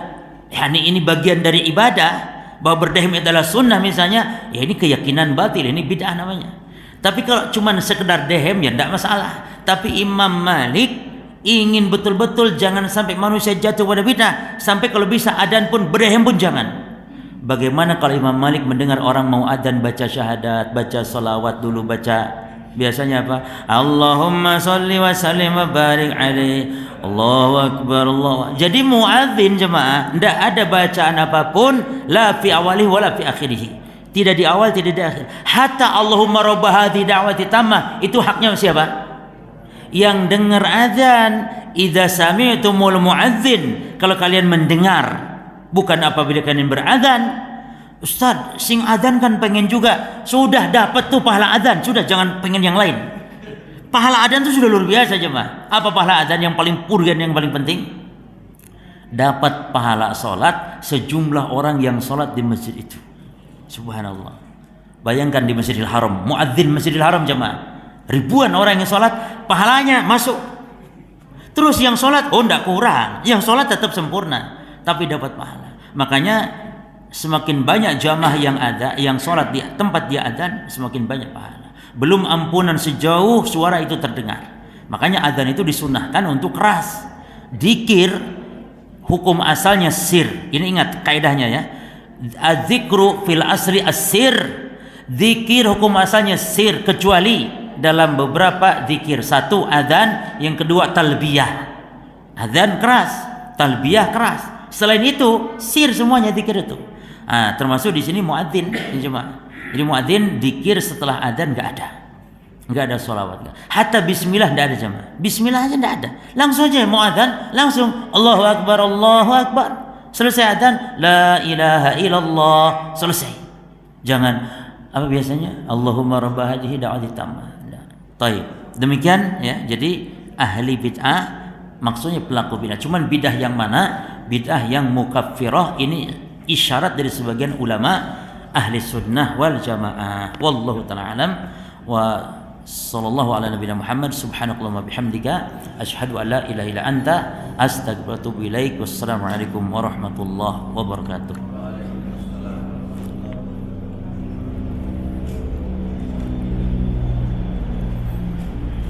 ini bagian dari ibadah, bahwa berdehem adalah sunnah misalnya, ya ini keyakinan batil, ini bid'ah namanya. Tapi kalau cuma sekedar dehem ya tidak masalah. Tapi Imam Malik ingin betul-betul jangan sampai manusia jatuh pada bid'ah, sampai kalau bisa adzan pun berdehem pun jangan. Bagaimana kalau Imam Malik mendengar orang mau adzan baca syahadat, baca salawat dulu, baca Biasanya apa? Allahumma sholli wa sallim wa barik alaihi. Allahu akbar Allah. Jadi muadzin jemaah, tidak ada bacaan apapun la fi awalih wala fi akhirih. Tidak di awal, tidak di akhir. Hatta Allahumma rabb hadhihi da'wati tammah, itu haknya siapa? Yang dengar azan. Idza sami'tumul muadzin, kalau kalian mendengar, bukan apabila kalian berazan. Ustaz, sing adzan kan pengen juga, sudah dapat tuh pahala adzan, sudah jangan pengen yang lain. Pahala adzan itu sudah luar biasa jemaah. Apa pahala adzan yang paling purgen, yang paling penting? Dapat pahala salat sejumlah orang yang salat di masjid itu. Subhanallah. Bayangkan di Masjidil Haram, muadzin Masjidil Haram jemaah. Ribuan orang yang salat, pahalanya masuk. Terus yang salat, oh enggak kurang. Yang salat tetap sempurna, tapi dapat pahala. Makanya semakin banyak jamaah yang ada, yang sholat di tempat dia adzan, semakin banyak pahala. Belum ampunan sejauh suara itu terdengar. Makanya adzan itu disunahkan untuk keras. Dzikir hukum asalnya sir. Ini ingat kaidahnya ya. Adzikru fil asri as-sir. Dzikir hukum asalnya sir, kecuali dalam beberapa dzikir. Satu adzan, yang kedua talbiyah. Adzan keras, talbiyah keras. Selain itu sir semuanya dzikir itu. Termasuk di sini muadzin, jadi muadzin dzikir setelah adzan nggak ada sholawat, hatta bismillah nggak ada jemaah, bismillah aja nggak ada, langsung aja mau adzan langsung Allahu akbar, selesai adzan la ilaha illallah, selesai. Jangan apa biasanya Allahumma rabb hadhihi da'wati tammah. Taib. Demikian ya, jadi ahli bid'ah maksudnya pelaku bid'ah. Cuman bid'ah yang mana? Bid'ah yang mukaffirah, ini isyarat dari sebagian ulama ahli sunnah wal jamaah. Wallahu ta'ala alam wa sallallahu ala nabiyina Muhammad. Subhanakallahumma bihamdika asyhadu an la ilaha illa anta astaghfiruka wa atubu ilaik. Wassalamu alaikum warahmatullahi wabarakatuh.